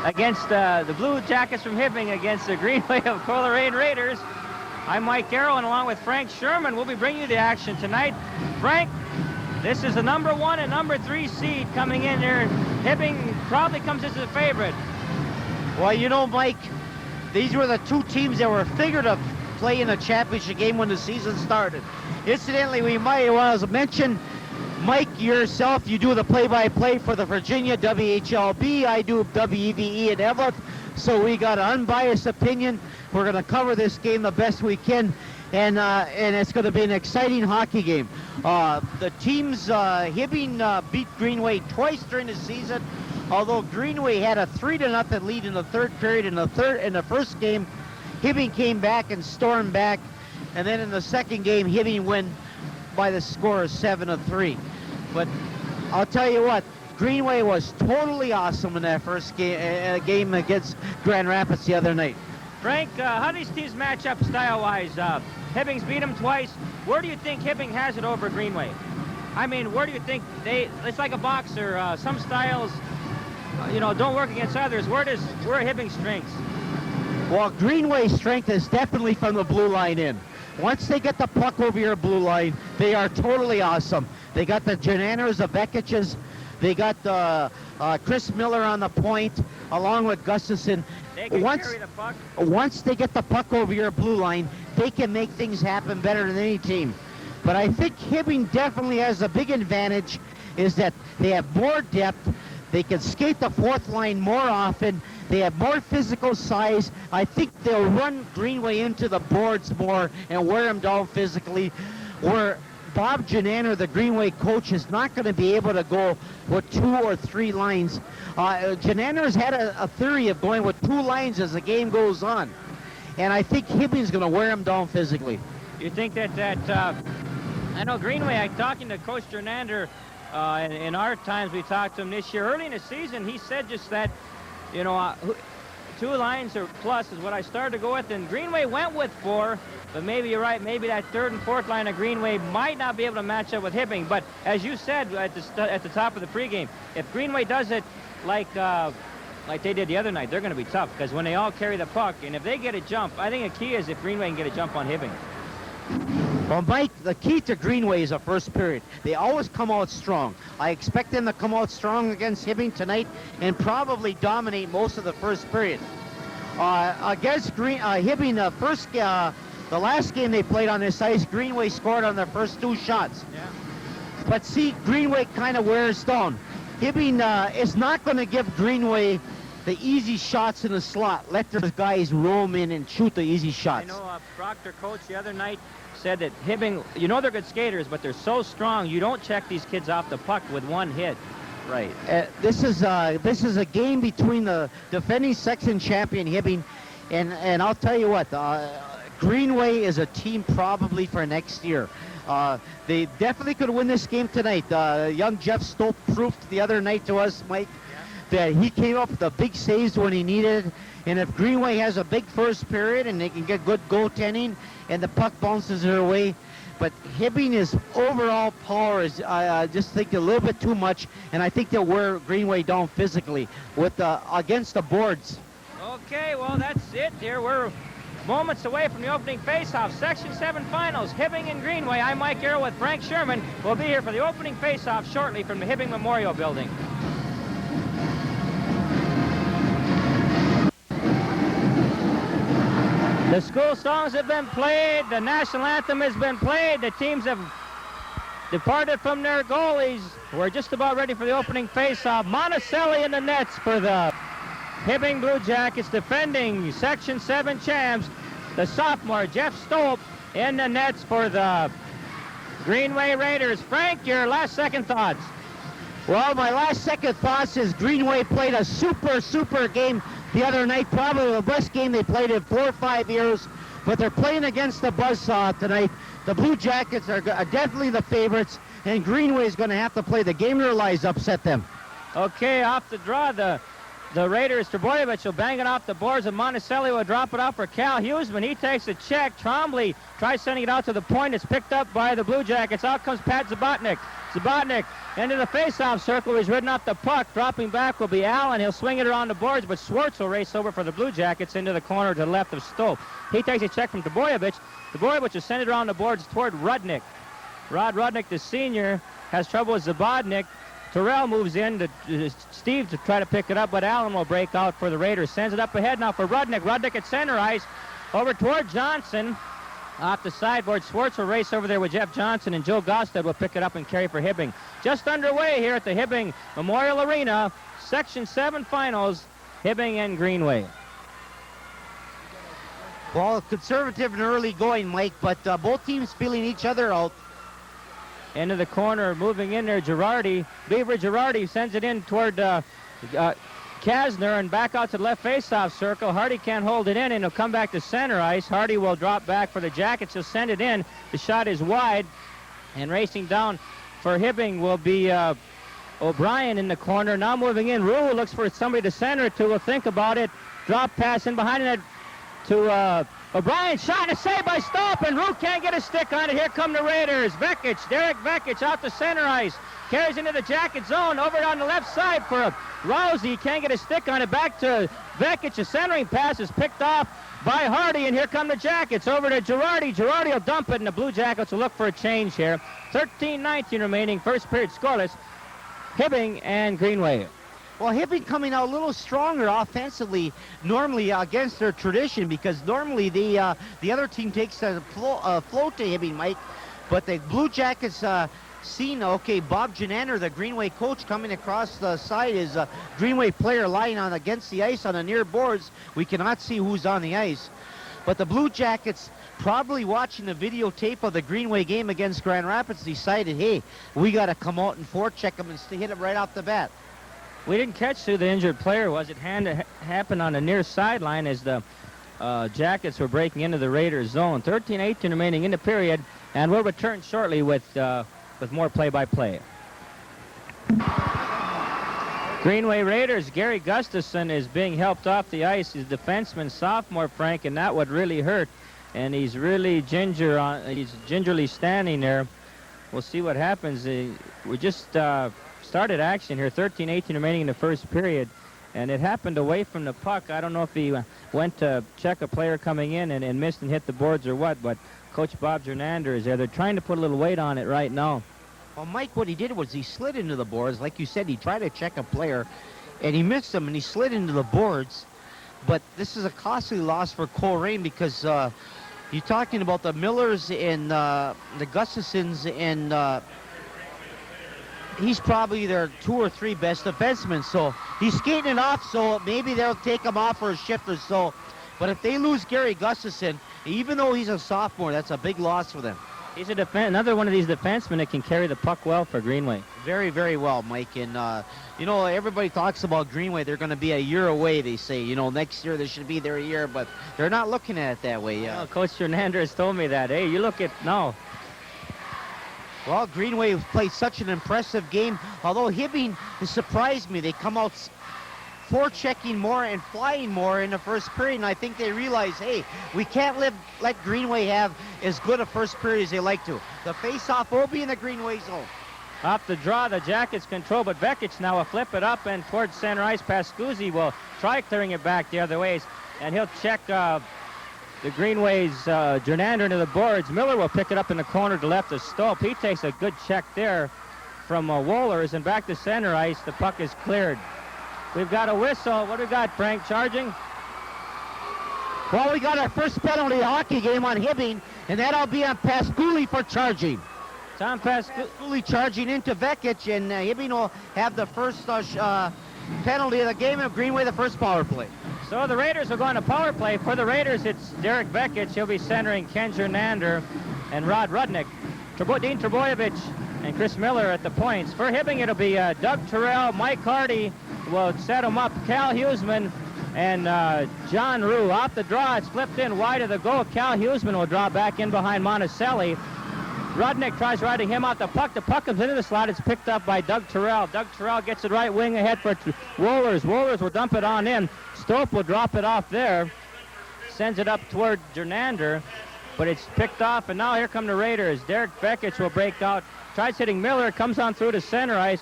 against the Blue Jackets from Hibbing against the Greenway of Coleraine Raiders. I'm Mike Garrow, and along with Frank Sherman, we'll be bringing you the action tonight. Frank, this is the number 1 and number 3 seed coming in there. Hibbing probably comes as a favorite. Well, you know, Mike, these were the two teams that were figured to play in a championship game when the season started. Incidentally, we might want to mention, Mike, yourself, you do the play-by-play for the Virginia WHLB. I do WEVE in Evelyn. So we got an unbiased opinion. We're going to cover this game the best we can, and it's going to be an exciting hockey game. The teams, Hibbing beat Greenway twice during the season, although Greenway had a 3-0 lead in the third period. In the first game, Hibbing came back and stormed back, and then in the second game, Hibbing won by the score of 7-3. But I'll tell you what, Greenway was totally awesome in that first game against Grand Rapids the other night. Frank, how do these teams match up style-wise? Hibbing's beat them twice. Where do you think Hibbing has it over Greenway? I mean, where do you think it's like a boxer. Some styles, don't work against others. Where are Hibbing's strengths? Well, Greenway's strength is definitely from the blue line in. Once they get the puck over your blue line, they are totally awesome. They got the Jananners, the Bekic's, they got Chris Miller on the point, along with Gustafson. They can carry the puck. Once they get the puck over your blue line, they can make things happen better than any team. But I think Hibbing definitely has a big advantage, is that they have more depth. They can skate the fourth line more often. They have more physical size. I think they'll run Greenway into the boards more and wear them down physically, where Bob Jananner, the Greenway coach, is not going to be able to go with 2 or 3 lines. Jananner's had a theory of going with 2 lines as the game goes on. And I think Hibbing's going to wear him down physically. You think that I know Greenway, talking to Coach Jananner, in our times, we talked to him this year. Early in the season, he said just that, 2 lines or plus is what I started to go with, and Greenway went with 4, but maybe you're right, maybe that 3rd and 4th line of Greenway might not be able to match up with Hibbing. But as you said at the top of the pregame, if Greenway does it like they did the other night, they're going to be tough, because when they all carry the puck, and if they get a jump, I think the key is if Greenway can get a jump on Hibbing. Well, Mike, the key to Greenway is the first period. They always come out strong. I expect them to come out strong against Hibbing tonight and probably dominate most of the first period. Against Hibbing, the last game they played on this ice, Greenway scored on their first 2 shots. Yeah. But see, Greenway kind of wears down. Hibbing is not going to give Greenway the easy shots in the slot. Let their guys roam in and shoot the easy shots. I know Proctor, coach, the other night said that Hibbing, they're good skaters, but they're so strong, you don't check these kids off the puck with 1 hit. Right. This is a game between the defending section champion Hibbing, and I'll tell you what, Greenway is a team probably for next year. They definitely could win this game tonight. Young Jeff Stope proved the other night to us, Mike, that he came up with the big saves when he needed. And if Greenway has a big first period and they can get good goaltending and the puck bounces their way, but Hibbing's overall power is, I just think, a little bit too much, and I think they'll wear Greenway down physically with against the boards. Okay, well, that's it here. We're moments away from the opening faceoff. Section 7 finals, Hibbing and Greenway. I'm Mike Garrow with Frank Sherman. We'll be here for the opening faceoff shortly from the Hibbing Memorial Building. The school songs have been played. The national anthem has been played. The teams have departed from their goalies. We're just about ready for the opening faceoff. Monticelli in the nets for the Hibbing Blue Jackets, defending Section 7 champs. The sophomore, Jeff Stope, in the nets for the Greenway Raiders. Frank, your last second thoughts. Well, my last second thoughts is Greenway played a super game the other night, probably the best game they played in 4 or 5 years, but they're playing against the Buzzsaw tonight. The Blue Jackets are definitely the favorites, and Greenway is going to have to play the game of their lives, upset them. Okay, off the draw, the the Raiders, Trbojevic will bang it off the boards, and Monticelli will drop it off for Cal Huseman. He takes a check. Trombley tries sending it out to the point. It's picked up by the Blue Jackets. Out comes Pat Zabotnik. Zabotnik into the face-off circle. He's ridden off the puck. Dropping back will be Allen. He'll swing it around the boards, but Schwartz will race over for the Blue Jackets into the corner to the left of Stope. He takes a check from Trbojevic. Trbojevic will send it around the boards toward Rudnick. Rod Rudnick, the senior, has trouble with Zabotnik. Terrell moves in to Steve to try to pick it up, but Allen will break out for the Raiders. Sends it up ahead now for Rudnick. Rudnick at center ice. Over toward Johnson. Off the sideboard, Schwartz will race over there with Jeff Johnson, and Joe Gostad will pick it up and carry for Hibbing. Just underway here at the Hibbing Memorial Arena. Section 7 finals, Hibbing and Greenway. Well, conservative and early going, Mike, but both teams feeling each other out. Into the corner, moving in there, Girardi. Beaver Girardi sends it in toward Kasner and back out to the left face-off circle. Hardy can't hold it in, and he'll come back to center ice. Hardy will drop back for the Jackets. He'll send it in. The shot is wide, and racing down for Hibbing will be O'Brien in the corner. Now moving in, Rue looks for somebody to center it to. Will think about it. Drop pass in behind it to O'Brien. Shot and a save by Stope, and Rue can't get a stick on it. Here come the Raiders. Vekic, Derek Vekic out to center ice. Carries into the Jacket zone. Over on the left side for Rousey. Can't get a stick on it. Back to Vekic. A centering pass is picked off by Hardy, and here come the Jackets. Over to Girardi. Girardi will dump it, and the Blue Jackets will look for a change here. 13-19 remaining. First period scoreless. Hibbing and Greenway. Well, Hibbing coming out a little stronger offensively normally against their tradition, because normally the other team takes a float to Hibbing, Mike. But the Blue Jackets seen, okay, Bob Janander, the Greenway coach, coming across the side, is a Greenway player lying on against the ice on the near boards. We cannot see who's on the ice. But the Blue Jackets, probably watching the videotape of the Greenway game against Grand Rapids, decided, hey, we got to come out and forecheck them and hit it right off the bat. We didn't catch who the injured player was. It happened on the near sideline as the Jackets were breaking into the Raiders zone. 13-18 remaining in the period, and we'll return shortly with more play-by-play. Greenway Raiders, Gary Gustafson is being helped off the ice. He's defenseman, sophomore, Frank, and that would really hurt. And he's really he's gingerly standing there. We'll see what happens. We just started action here, 13-18 remaining in the first period, and it happened away from the puck. I don't know if he went to check a player coming in and missed and hit the boards or what, but Coach Bob Jernander is there. They're trying to put a little weight on it right now. Well, Mike, what he did was he slid into the boards. Like you said, he tried to check a player, and he missed him, and he slid into the boards. But this is a costly loss for Coleraine, because you're talking about the Millers and the Gustafsons, and he's probably their 2 or 3 best defensemen. So he's skating it off, so maybe they'll take him off for a shift or so. But if they lose Gary Gustafson, even though he's a sophomore, that's a big loss for them. He's another one of these defensemen that can carry the puck well for Greenway. Very, very well, Mike. And, you know, everybody talks about Greenway. They're going to be a year away, they say. You know, next year they should be there a year, but they're not looking at it that way. Well, Coach Hernandez told me that. Hey, you look at now. Well, Greenway played such an impressive game. Although Hibbing has surprised me. They come out forechecking more and flying more in the first period, and I think they realize, hey, we can't let Greenway have as good a first period as they like to. The face-off will be in the Greenway zone. Off the draw, the Jackets control, but Vekic now will flip it up and towards center ice. Pascuzzi will try clearing it back the other ways, and he'll check the Greenway's Jernander into the boards. Miller will pick it up in the corner to left of Stope. He takes a good check there from Wohlers, and back to center ice. The puck is cleared. We've got a whistle. What do we got, Frank? Charging? Well, we got our first penalty hockey game on Hibbing, and that'll be on Pasculi for charging. Tom Pasculi charging into Vekic, and Hibbing will have the first penalty of the game, and Greenway the first power play. So the Raiders are going to power play. For the Raiders, it's Derek Vekic. He'll be centering Ken Jernander and Rod Rudnick. Dean Trbojevic and Chris Miller at the points. For Hibbing, it'll be Doug Terrell, Mike Hardy will set him up, Cal Huseman and John Rue. Off the draw, it's flipped in wide of the goal. Cal Huseman will draw back in behind Monticelli. Rudnick tries riding him out the puck. The puck comes into the slot. It's picked up by Doug Terrell. Doug Terrell gets it right wing ahead for Wohlers. Wohlers will dump it on in. Stope will drop it off there. Sends it up toward Jernander, but it's picked off, and now here come the Raiders. Derek Bekich will break out. Tries hitting Miller. Comes on through to center ice.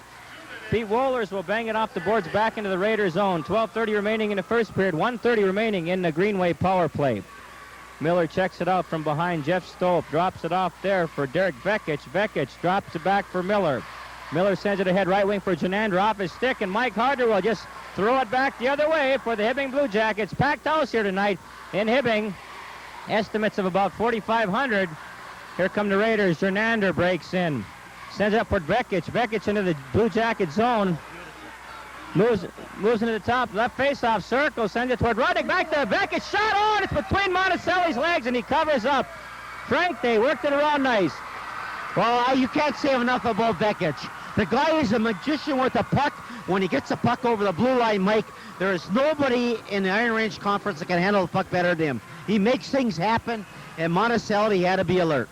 Pete Wohlers will bang it off the boards back into the Raiders zone. 12:30 remaining in the first period. 1:30 remaining in the Greenway power play. Miller checks it out from behind Jeff Stope. Drops it off there for Derek Bekich. Bekich drops it back for Miller. Miller sends it ahead right wing for Jenander off his stick, and Mike Harder will just throw it back the other way for the Hibbing Blue Jackets. Packed house here tonight in Hibbing. Estimates of about 4,500. Here come the Raiders. Jenander breaks in. Sends it up for Bekich. Bekich into the Blue Jacket zone. Moves into the top left face-off circle, sends it toward Rudnick, back to Bekich, shot on, it's between Monticelli's legs, and he covers up. Frank, they worked it around nice. Well, you can't say enough about Bekich. The guy is a magician with the puck. When he gets the puck over the blue line, Mike, there is nobody in the Iron Range Conference that can handle the puck better than him. He makes things happen, and Monticelli had to be alert.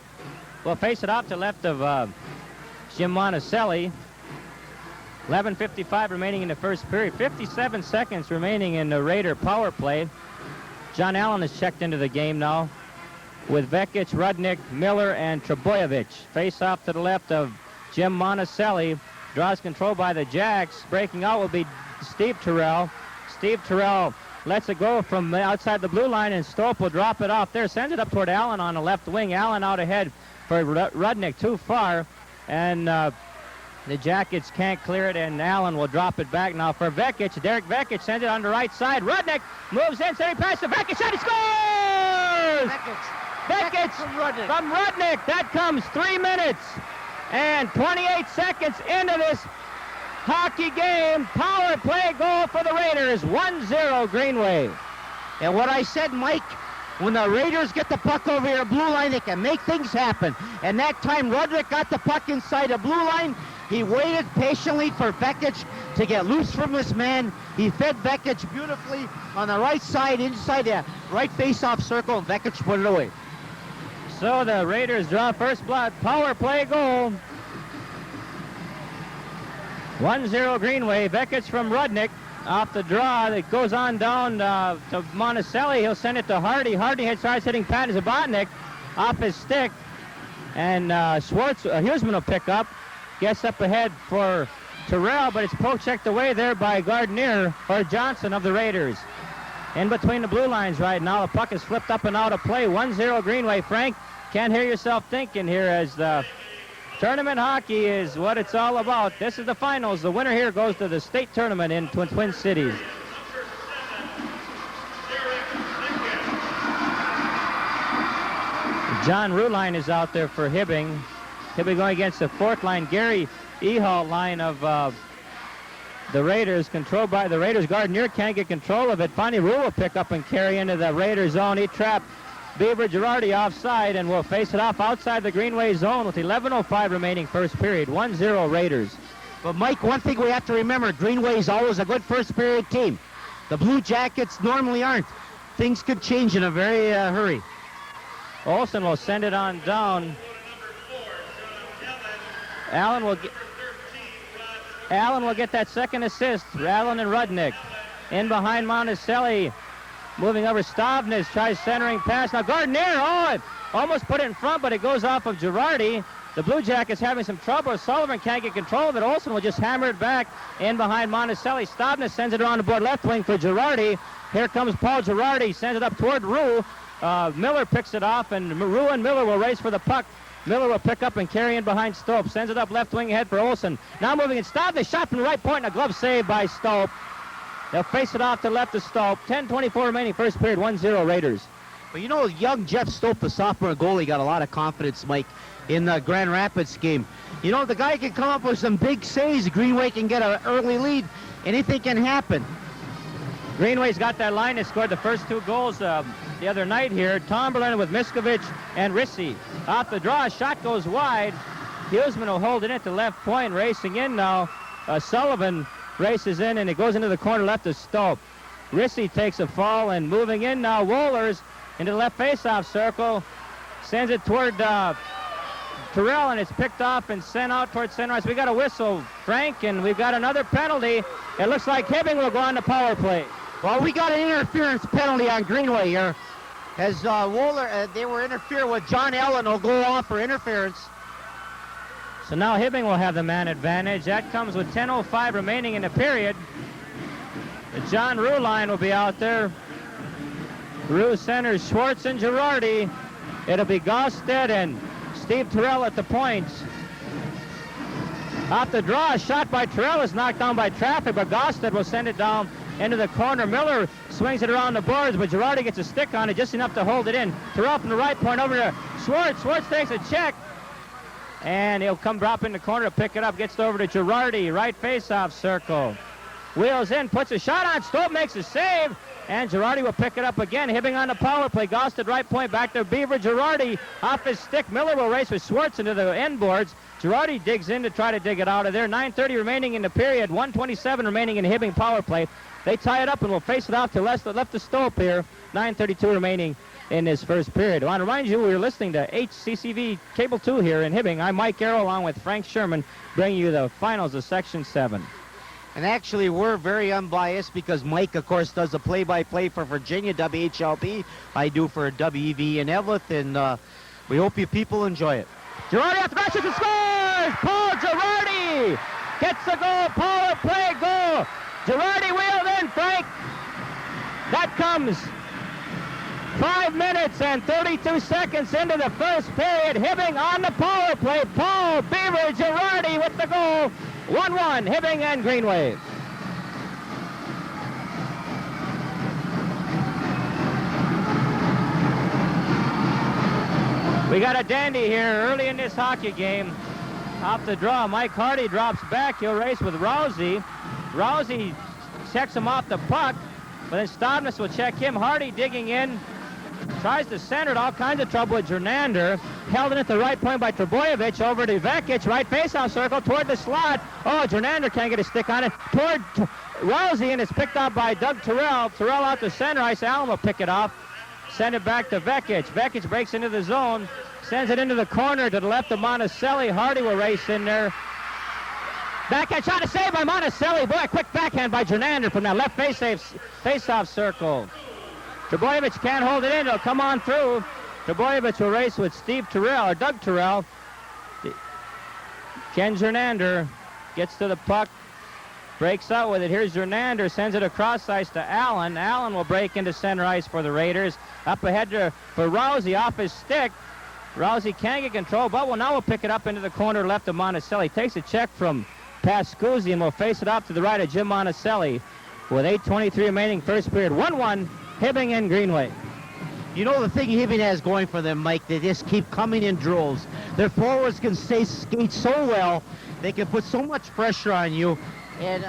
Well, face it off to left of Jim Monticelli. 11:55 remaining in the first period. 57 seconds remaining in the Raider power play. John Allen has checked into the game now with Bekich, Rudnick, Miller, and Trebojevic. Face off to the left of Jim Monticelli. Draws control by the Jacks. Breaking out will be Steve Terrell. Steve Terrell lets it go from outside the blue line, and Stope will drop it off there. Sends it up toward Allen on the left wing. Allen out ahead for Rudnick, too far. And the Jackets can't clear it, and Allen will drop it back now for Bekich. Derek Bekich sends it on the right side. Rudnick moves in, sending pass to Bekich, and he scores! Bekich from Rudnick. That comes 3 minutes and 28 seconds into this hockey game. Power play goal for the Raiders. 1-0 Greenway. And what I said, Mike, when the Raiders get the puck over here, blue line, they can make things happen. And that time, Rudnick got the puck inside the blue line. He waited patiently for Bekich to get loose from this man. He fed Bekich beautifully on the right side, inside the right face-off circle, and Bekich put it away. So the Raiders draw first blood power play goal. 1-0 Greenway. Bekich from Rudnick off the draw. It goes on down to Monticelli. He'll send it to Hardy. Hardy starts hitting Pat Zabotnik off his stick. And Huseman will pick up. Gets up ahead for Terrell, but it's poke-checked away there by Gardner or Johnson of the Raiders. In between the blue lines right now. The puck is flipped up and out of play. 1-0 Greenway. Frank, can't hear yourself thinking here as the tournament hockey is what it's all about. This is the finals. The winner here goes to the state tournament in Twin Cities. John Ruline is out there for Hibbing. Hibbing going against the fourth line, Gary Ehalt line of the Raiders, controlled by the Raiders. Gardner can't get control of it. Bonnie Rule will pick up and carry into the Raiders zone. He trapped Beaver Girardi offside and will face it off outside the Greenway zone with 11:05 remaining first period. 1-0 Raiders. But Mike, one thing we have to remember, Greenway is always a good first period team. The Blue Jackets normally aren't. Things could change in a very hurry. Olsen will send it on down. Allen will get that second assist. Allen and Rudnick. In behind Monticelli. Moving over Stavnes. Tries centering pass. Now Gardner, almost put it in front, but it goes off of Girardi. The Blue Jackets having some trouble. Sullivan can't get control of it. Olsen will just hammer it back in behind Monticelli. Stavnes sends it around the board left wing for Girardi. Here comes Paul Girardi. Sends it up toward Rue. Miller picks it off, and Rue and Miller will race for the puck. Miller will pick up and carry in behind Stope. Sends it up left wing ahead for Olsen. Now moving in. Stavnes shot from the right point and a glove save by Stope. They'll face it off to left of Stope. 10:24 remaining first period. 1-0 Raiders. But you know, young Jeff Stope, the sophomore goalie, got a lot of confidence, Mike, in the Grand Rapids game. You know, the guy can come up with some big saves. Greenway can get an early lead. Anything can happen. Greenway's got that line that scored the first two goals the other night here. Tomberlin with Miskovich and Rissy. Off the draw, shot goes wide. Huseman will hold it at the left point, racing in now. Sullivan races in, and it goes into the corner left of Stope. Rissy takes a fall, and moving in now, Wohlers into the left face-off circle. Sends it toward Terrell, and it's picked off and sent out towards center ice. We got a whistle, Frank, and we've got another penalty. It looks like Hibbing will go on the power play. Well, we got an interference penalty on Greenway here. As Wohler, they were interfering with John Allen, will go off for interference. So now Hibbing will have the man advantage. That comes with 10:05 remaining in the period. The John Rue line will be out there. Rue centers Schwartz and Girardi. It'll be Gosted and Steve Terrell at the points. Off the draw, a shot by Terrell is knocked down by traffic, but Gosted will send it down into the corner. Miller swings it around the boards, but Girardi gets a stick on it, just enough to hold it in. Terrell from the right point over to Schwartz. Schwartz takes a check, and he'll come drop in the corner to pick it up. Gets it over to Girardi, right face-off circle. Wheels in, puts a shot on. Stope makes a save, and Girardi will pick it up again. Hibbing on the power play. Gosted right point, back to Beaver. Girardi off his stick. Miller will race with Schwartz into the end boards. Girardi digs in to try to dig it out of there. 9:30 remaining in the period. 1:27 remaining in Hibbing power play. They tie it up and will face it off to left of Stope here. 9:32 remaining in this first period. I want to remind you we're listening to HCCV Cable 2 here in Hibbing. I'm Mike Arrow along with Frank Sherman, bringing you the finals of Section 7. And actually, we're very unbiased because Mike, of course, does the play-by-play for Virginia, WHLP. I do for WEV in Evelyn, and we hope you people enjoy it. Girardi off the back, shoots and scores! Paul Girardi gets the goal, power play goal. Girardi wheeled in, Frank. That comes 5 minutes and 32 seconds into the first period. Hibbing on the power play. Paul Beaver Girardi with the goal. 1-1, Hibbing and Greenway. We got a dandy here early in this hockey game. Off the draw, Mike Hardy drops back. He'll race with Rousey. Rousey checks him off the puck, but then Stodness will check him. Hardy digging in. Tries to center it, all kinds of trouble with Jernander. Held in at the right point by Trebojevic, over to Vekic, right face-off circle, toward the slot. Oh, Jernander can't get a stick on it. Toward Rousey, and it's picked up by Doug Terrell. Terrell out to center ice. Allen will pick it off. Send it back to Vekic. Vekic breaks into the zone. Sends it into the corner to the left of Monticelli. Hardy will race in there. Backhand shot, a save by Monticelli. Boy, a quick backhand by Jernander from that left face-off circle. Trebojevic can't hold it in. It'll come on through. Trebojevic will race with Steve Terrell, or Doug Terrell. Ken Jernander gets to the puck. Breaks out with it. Here's Jernander. Sends it across ice to Allen. Allen will break into center ice for the Raiders. Up ahead for Rousey off his stick. Rousey can't get control, but now we'll pick it up into the corner left of Monticelli. Takes a check from Pascuzzi and will face it off to the right of Jim Monticelli. With 8:23 remaining first period. 1-1, Hibbing and Greenway. You know the thing Hibbing has going for them, Mike, they just keep coming in droves. Their forwards can skate so well. They can put so much pressure on you. And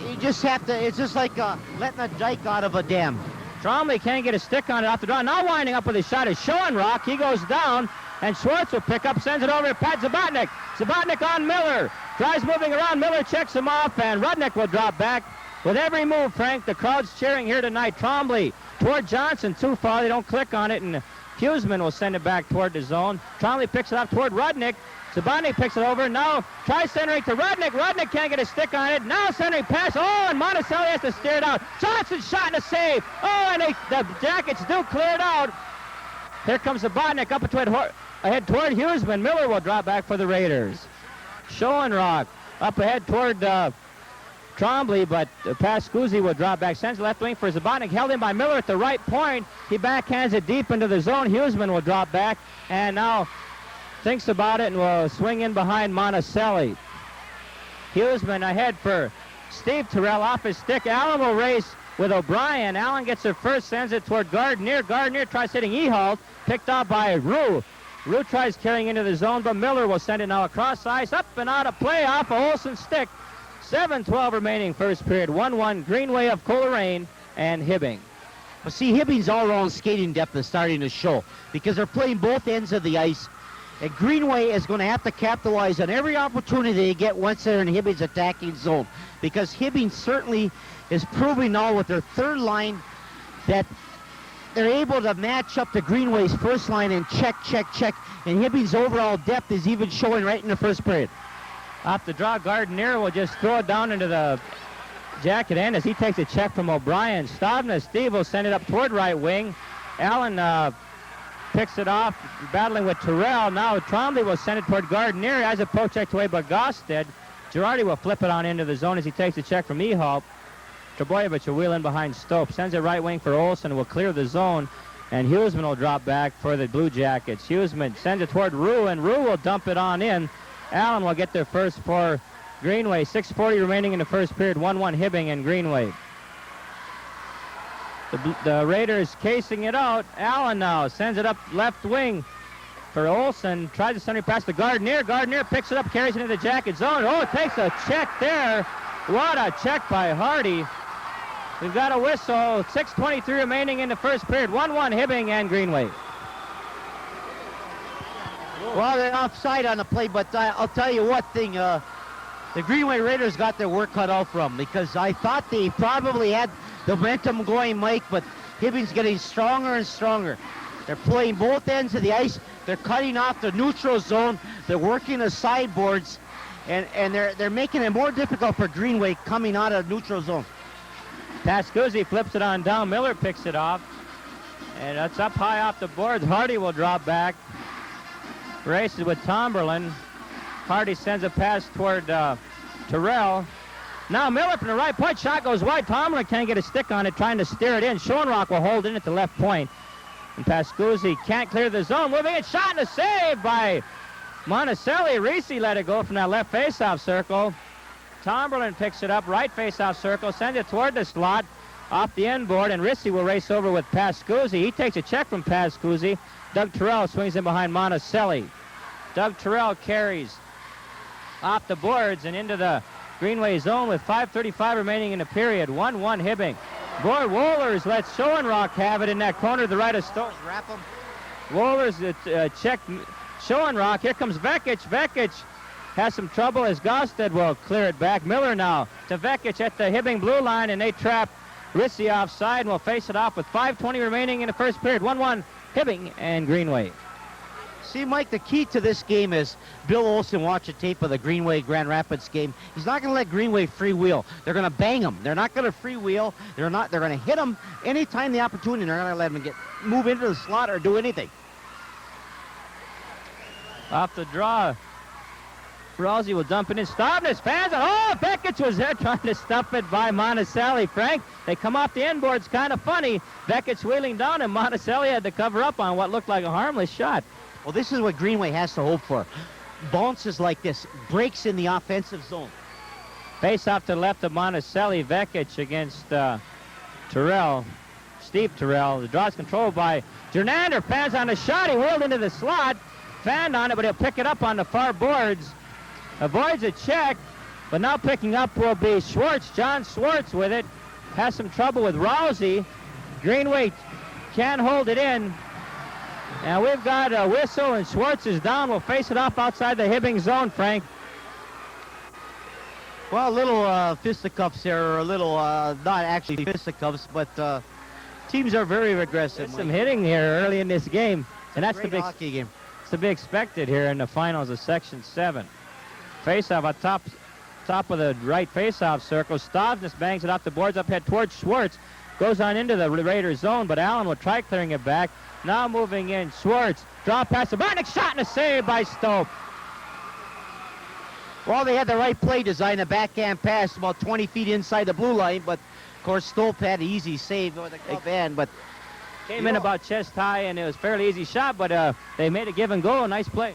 you just have to, it's just like letting a dike out of a dam. Trombley can't get a stick on it off the draw. Now winding up with a shot is Schoenrock. He goes down, and Schwartz will pick up, sends it over to Pat Zabotnik. Zabotnik on Miller. Tries moving around. Miller checks him off, and Rudnick will drop back. With every move, Frank, the crowd's cheering here tonight. Trombley toward Johnson, too far. They don't click on it, and Huseman will send it back toward the zone. Trombley picks it up toward Rudnick. Zabotnik picks it over. Now tries centering to Rudnick. Rudnick can't get a stick on it. Now centering pass. Oh, and Monticelli has to steer it out. Johnson shot and a save. Oh, and the Jackets do clear it out. Here comes Zabotnik up ahead toward Huseman. Miller will drop back for the Raiders. Schoenrock up ahead toward Trombley, but Pascuzzi will drop back. Sends left wing for Zabotnik. Held in by Miller at the right point. He backhands it deep into the zone. Huseman will drop back. And now thinks about it and will swing in behind Monticelli. Huseman ahead for Steve Terrell off his stick. Allen will race with O'Brien. Allen gets it first, sends it toward Gardner. Gardner tries hitting Ehalt. Picked up by Rue. Rue tries carrying into the zone, but Miller will send it now across ice. Up and out of play off of Olsen's stick. 7:12 remaining first period. 1-1 Greenway of Coleraine and Hibbing. Well, see, Hibbing's all-around skating depth is starting to show because they're playing both ends of the ice. And Greenway is going to have to capitalize on every opportunity they get once they're in Hibbing's attacking zone, because Hibbing certainly is proving now with their third line that they're able to match up to Greenway's first line and check. And Hibbing's overall depth is even showing right in the first period. Off the draw, Gardner will just throw it down into the jacket end as he takes a check from O'Brien. Steve will send it up toward right wing. Allen picks it off, battling with Terrell. Now Trombley will send it toward Gardner as a poke check away by Gosted. Girardi will flip it on into the zone as he takes a check from Ehalt. Trebojevic will wheel in behind Stope. Sends it right wing for Olsen, will clear the zone. And Huseman will drop back for the Blue Jackets. Huseman sends it toward Rue, and Rue will dump it on in. Allen will get there first for Greenway. 6:40 remaining in the first period. 1-1 Hibbing and Greenway. The Raiders casing it out. Allen now sends it up left wing for Olsen. Tries to send it past the Gardner. Gardner picks it up, carries it into the Jacket zone. Oh, takes a check there. What a check by Hardy. We've got a whistle. 6:23 remaining in the first period. 1-1 Hibbing and Greenway. Well, they're offside on the play, but I'll tell you what thing. The Greenway Raiders got their work cut out from them because I thought they probably had the momentum going, Mike, but Hibbing's getting stronger and stronger. They're playing both ends of the ice. They're cutting off the neutral zone. They're working the sideboards, and they're making it more difficult for Greenway coming out of neutral zone. Pascuzzi flips it on down. Miller picks it off. And that's up high off the boards. Hardy will drop back. Races with Tomberlin. Hardy sends a pass toward Terrell. Now Miller from the right point. Shot goes wide. Tomberlin can't get a stick on it, trying to steer it in. Schoenrock will hold in at the left point. And Pascuzzi can't clear the zone. Moving in. Shot and a save by Monticelli. Reese let it go from that left faceoff circle. Tomberlin picks it up, right face-off circle, sends it toward the slot, off the end board, and Rissi will race over with Pascuzzi. He takes a check from Pascuzzi. Doug Terrell swings in behind Monticelli. Doug Terrell carries off the boards and into the Greenway zone with 5:35 remaining in the period. 1-1 Hibbing. Boy, Wohlers lets Schoenrock have it in that corner to the right of Stowe. Wrap him. Wohlers check Schoenrock. Here comes Vekic. Vekic has some trouble as Gosted will clear it back. Miller now to Vekic at the Hibbing blue line, and they trap Rissi offside and will face it off with 5:20 remaining in the first period. 1-1 Hibbing and Greenway. See, Mike, the key to this game is Bill Olsen watched a tape of the Greenway Grand Rapids game. He's not going to let Greenway freewheel. They're going to bang them. They're not going to freewheel. They're going to hit them anytime the opportunity. They're going to let them move into the slot or do anything. Off the draw, Rousey will dump it in. Stavnes fans. Oh, Vekic was there trying to stuff it by Monticelli. Frank, they come off the end boards kind of funny. Vekic wheeling down, and Monticelli had to cover up on what looked like a harmless shot. Well, this is what Greenway has to hope for. Bounces like this, breaks in the offensive zone. Face off to the left of Monticelli. Vekic against Terrell. Steve Terrell. The draw is controlled by Jernander. Fans on the shot. He wheeled into the slot. Fanned on it, but he'll pick it up on the far boards. Avoids a check, but now picking up will be Schwartz. John Schwartz with it. Has some trouble with Rousey. Greenway can't hold it in. And we've got a whistle, and Schwartz is down. We'll face it off outside the Hibbing zone, Frank. Well, a little fisticuffs here, or a little, not actually fisticuffs, but teams are very aggressive. There's some hitting here early in this game. And that's the big hockey game. It's to be expected here in the finals of Section 7. Face-off on top of the right face-off circle. Stavnes bangs it off the boards up head towards Schwartz. Goes on into the Raiders zone, but Allen will try clearing it back. Now moving in, Schwartz. Draw past the Barnick, shot and a save by Stope. Well, they had the right play design, a backhand pass about 20 feet inside the blue line, but of course Stope had an easy save with the glove hand, but came in about chest high, and it was a fairly easy shot, but they made a give and go. A nice play.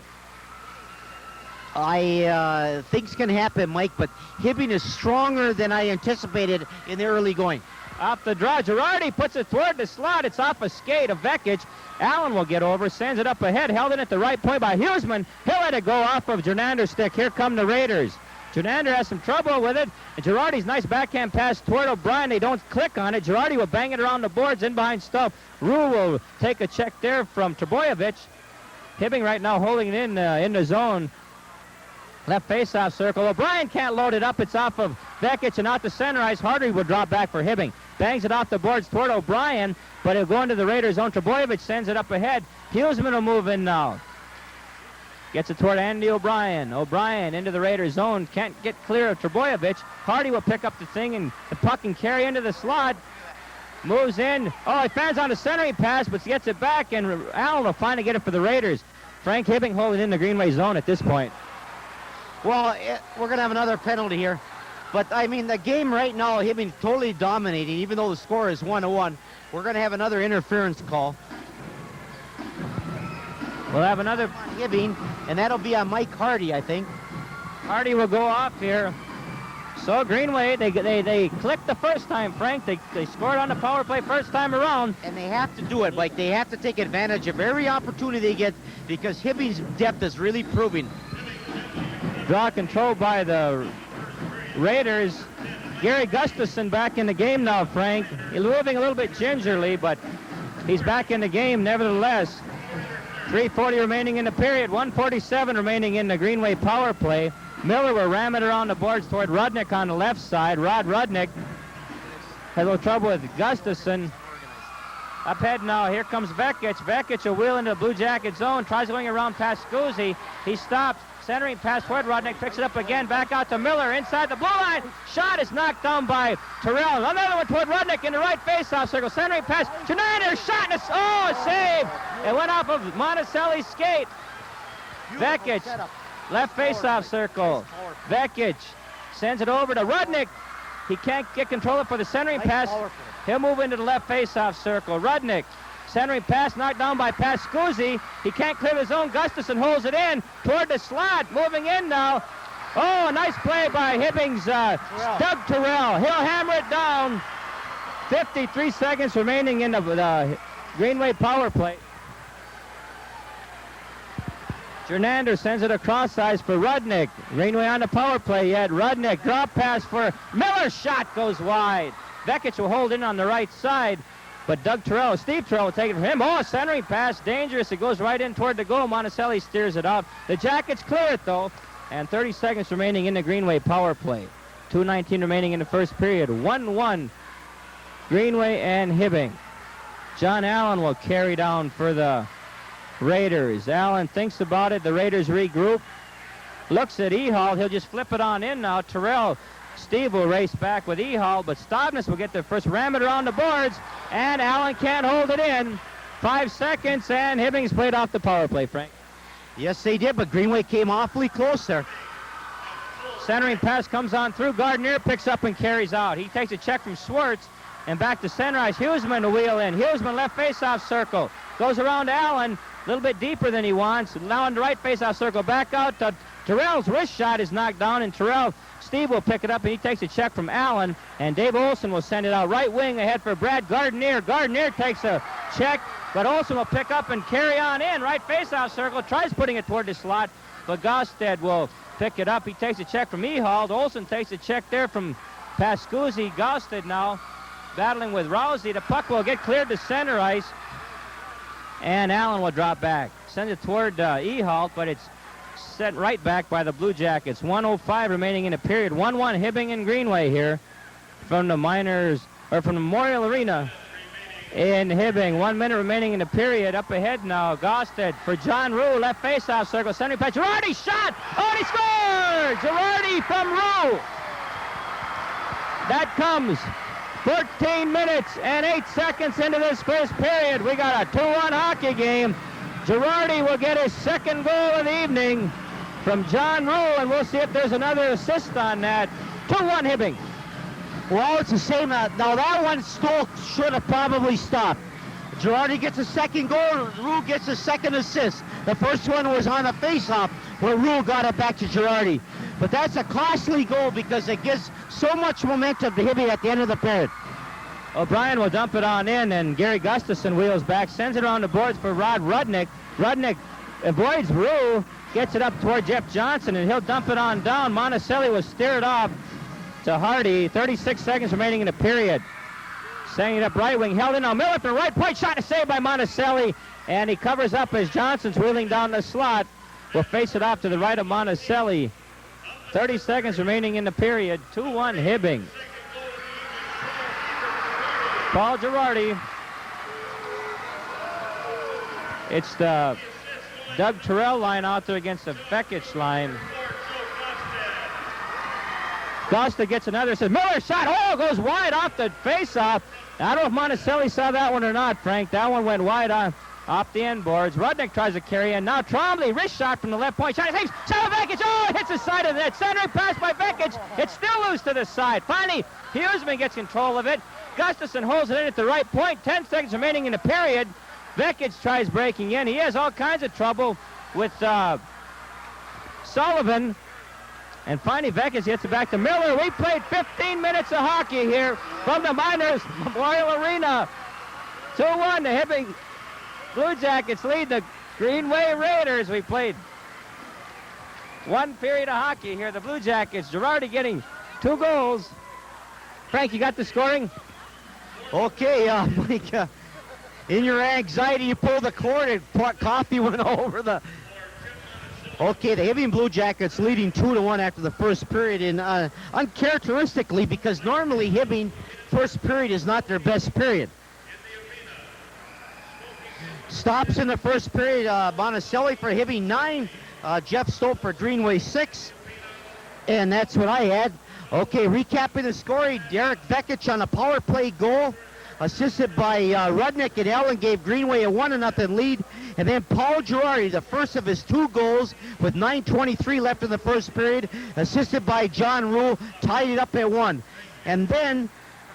Things can happen, Mike, but Hibbing is stronger than I anticipated in the early going. Off the draw, Girardi puts it toward the slot. It's off a skate of Vekic. Allen will get over, sends it up ahead, held it at the right point by Huseman. He'll let it go off of Jernander's stick. Here come the Raiders. Jernander has some trouble with it, and Girardi's nice backhand pass toward O'Brien. They don't click on it. Girardi will bang it around the boards in behind Stope. Rue will take a check there from Trebojevic. Hibbing right now holding it in the zone. Left face-off circle. O'Brien can't load it up. It's off of Vekic and out to center ice. Hardy will drop back for Hibbing. bangs it off the boards toward O'Brien, but it'll go into the Raiders' zone. Trebojevic sends it up ahead. Huseman will move in now. Gets it toward Andy O'Brien. O'Brien into the Raiders' zone. Can't get clear of Trebojevic. Hardy will pick up the thing and the puck and carry into the slot. Moves in. Oh, he fans on the centering pass, but gets it back, and Allen will finally get it for the Raiders. Frank Hibbing holding in the Greenway zone at this point. Well, we're going to have another penalty here. But, I mean, the game right now, Hibbing totally dominating, even though the score is 1-1. We're going to have another interference call. We'll have another Hibbing, and that'll be on Mike Hardy, I think. Hardy will go off here. So Greenway, they clicked the first time, Frank. They scored on the power play first time around. And they have to do it, Mike. They have to take advantage of every opportunity they get because Hibbing's depth is really proving. Draw control by the Raiders. Gary Gustafson back in the game now, Frank. He's moving a little bit gingerly, but he's back in the game nevertheless. 3:40 remaining in the period, 1:47 remaining in the Greenway power play. Miller will ram it around the boards toward Rudnick on the left side. Rod Rudnick has a little trouble with Gustafson. Up ahead now, here comes Vekic. Vekic will wheel into the Blue Jacket zone, tries going around past Scuzzi. He stops, centering pass toward Rudnick, picks it up again, back out to Miller, inside the blue line. Shot is knocked down by Terrell. Another one toward Rudnick in the right face-off circle, centering pass. Schneider shot, and a save. It went off of Monticelli's skate. Vekic, left face-off circle. Vekic sends it over to Rudnick. He can't get control of it for the centering pass. He'll move into the left face-off circle. Rudnick, centering pass knocked down by Pascuzzi. He can't clear his own. Gustafson holds it in toward the slot. Moving in now. Oh, a nice play by Hibbing's Doug Terrell. He'll hammer it down. 53 seconds remaining in the Greenway power play. Jernander sends it across ice for Rudnick. Greenway on the power play yet. Rudnick, drop pass for Miller. Shot goes wide. Vekic will hold in on the right side, but Steve Terrell will take it from him. Oh, a centering pass, dangerous. It goes right in toward the goal. Monticelli steers it out. The Jackets clear it, though, and 30 seconds remaining in the Greenway power play. 2:19 remaining in the first period. 1-1, Greenway and Hibbing. John Allen will carry down for the Raiders. Allen thinks about it. The Raiders regroup. Looks at Ehal. He'll just flip it on in now. Terrell, Steve will race back with Ehal, but Stavnes will get there first. Ram it around the boards, and Allen can't hold it in. 5 seconds, and Hibbing's played off the power play, Frank. Yes, they did, but Greenway came awfully close there. Centering pass comes on through. Gardner picks up and carries out. He takes a check from Schwartz, and back to center ice. Huseman to wheel in. Huseman left face-off circle. Goes around to Allen. A little bit deeper than he wants. Now in the right face-off circle. Back out to Terrell's wrist shot is knocked down, and Steve will pick it up, and he takes a check from Allen, and Dave Olson will send it out. Right wing ahead for Brad Gardner. Gardner takes a check, but Olson will pick up and carry on in. Right face-off circle. Tries putting it toward the slot, but Gosted will pick it up. He takes a check from Ehal. Olson takes a check there from Pascuzzi. Gosted now battling with Rousey. The puck will get cleared to center ice, and Allen will drop back. Sends it toward Ehalt, but it's sent right back by the Blue Jackets. 1:05 remaining in the period. 1-1 Hibbing and Greenway here from the Memorial Arena in Hibbing. 1 minute remaining in the period. Up ahead now, Gosted for John Rue. Left face-off circle. Centering pass. Girardi shot! Oh, and he scored! Girardi from Rue. That comes 14 minutes and 8 seconds into this first period. We got a 2-1 hockey game. Girardi will get his second goal of the evening from John Rue, and we'll see if there's another assist on that. 2-1 Hibbing. Well, it's the same. Now that one Stoke should have probably stopped. Girardi gets a second goal. Rue gets a second assist. The first one was on a face-off where Rue got it back to Girardi. But that's a costly goal because it gives so much momentum to Hibbing at the end of the period. O'Brien will dump it on in, and Gary Gustafson wheels back, sends it around the boards for Rod Rudnick. Rudnick avoids Rue, gets it up toward Jeff Johnson, and he'll dump it on down. Monticelli will steer it off to Hardy. 36 seconds remaining in the period. Sending it up right wing, held in on Miller for right point, shot to save by Monticelli, and he covers up as Johnson's wheeling down the slot. Will face it off to the right of Monticelli. 30 seconds remaining in the period. 2-1 Hibbing. Paul Girardi. It's the Doug Terrell line out there against the Vekic line. Costa gets another, says Miller shot, oh, goes wide off the face-off. I don't know if Monticelli saw that one or not, Frank. That one went wide off the end boards. Rudnick tries to carry in. Now Trombley, wrist shot from the left point. Shot, shot of Vekic, oh, it hits the side of the net. Centering pass by Vekic. It's still loose to the side. Finally, Huseman gets control of it. Gustafson holds it in at the right point. 10 seconds remaining in the period. Vekic tries breaking in. He has all kinds of trouble with Sullivan. And finally, Vekic gets it back to Miller. We played 15 minutes of hockey here from the Miners Memorial Arena. 2-1, the Hibbing Blue Jackets lead the Greenway Raiders. We played one period of hockey here. The Blue Jackets, Girardi getting 2 goals. Frank, you got the scoring? Okay, Mike, in your anxiety, you pulled the cord and coffee went over the... Okay, the Hibbing Blue Jackets leading 2-1 after the first period, and uncharacteristically, because normally Hibbing first period is not their best period. Stops in the first period, Monticelli for Hibbing 9, Jeff Stope for Greenway 6, and that's what I had. Okay, recapping the scoring, Derek Vekic on a power play goal, assisted by Rudnick, and Allen gave Greenway a 1-0 lead. And then Paul Girardi, the first of his 2 goals with 9:23 left in the first period, assisted by John Rule, tied it up at 1. And then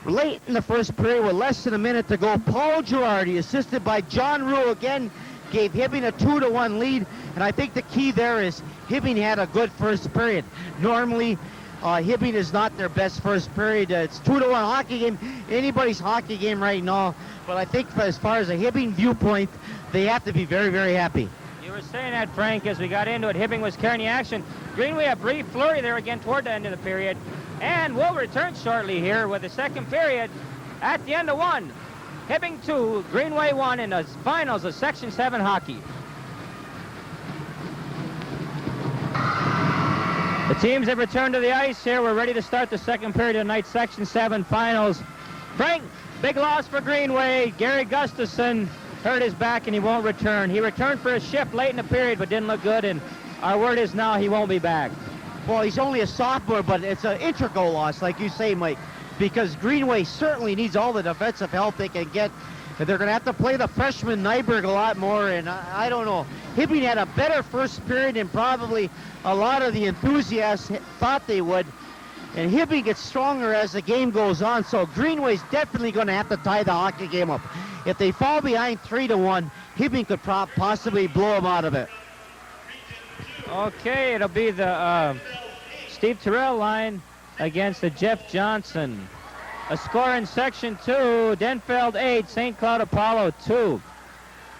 late in the first period with less than a minute to go, Paul Girardi, assisted by John Rule again, gave Hibbing a 2-1 lead. And I think the key there is Hibbing had a good first period. Normally, Hibbing is not their best first period. It's 2-1 hockey game, anybody's hockey game right now. But I think as far as a Hibbing viewpoint, they have to be very, very happy. You were saying that, Frank, as we got into it. Hibbing was carrying the action. Greenway a brief flurry there again toward the end of the period. And we'll return shortly here with the second period at the end of 1. Hibbing 2, Greenway 1 in the finals of Section 7 hockey. The teams have returned to the ice here. We're ready to start the second period of tonight's Section 7 finals. Frank, big loss for Greenway. Gary Gustafson hurt his back and he won't return. He returned for a shift late in the period but didn't look good, and our word is now he won't be back. Well, he's only a sophomore, but it's an integral loss, like you say, Mike, because Greenway certainly needs all the defensive help they can get. They're going to have to play the freshman Nyberg a lot more, and I don't know. Hibbing had a better first period than probably a lot of the enthusiasts thought they would. And Hibbing gets stronger as the game goes on, so Greenway's definitely going to have to tie the hockey game up. If they fall behind 3-1, Hibbing could possibly blow them out of it. Okay, it'll be the Steve Terrell line against the Jeff Johnson. A score in Section 2, Denfeld 8, St. Cloud Apollo 2.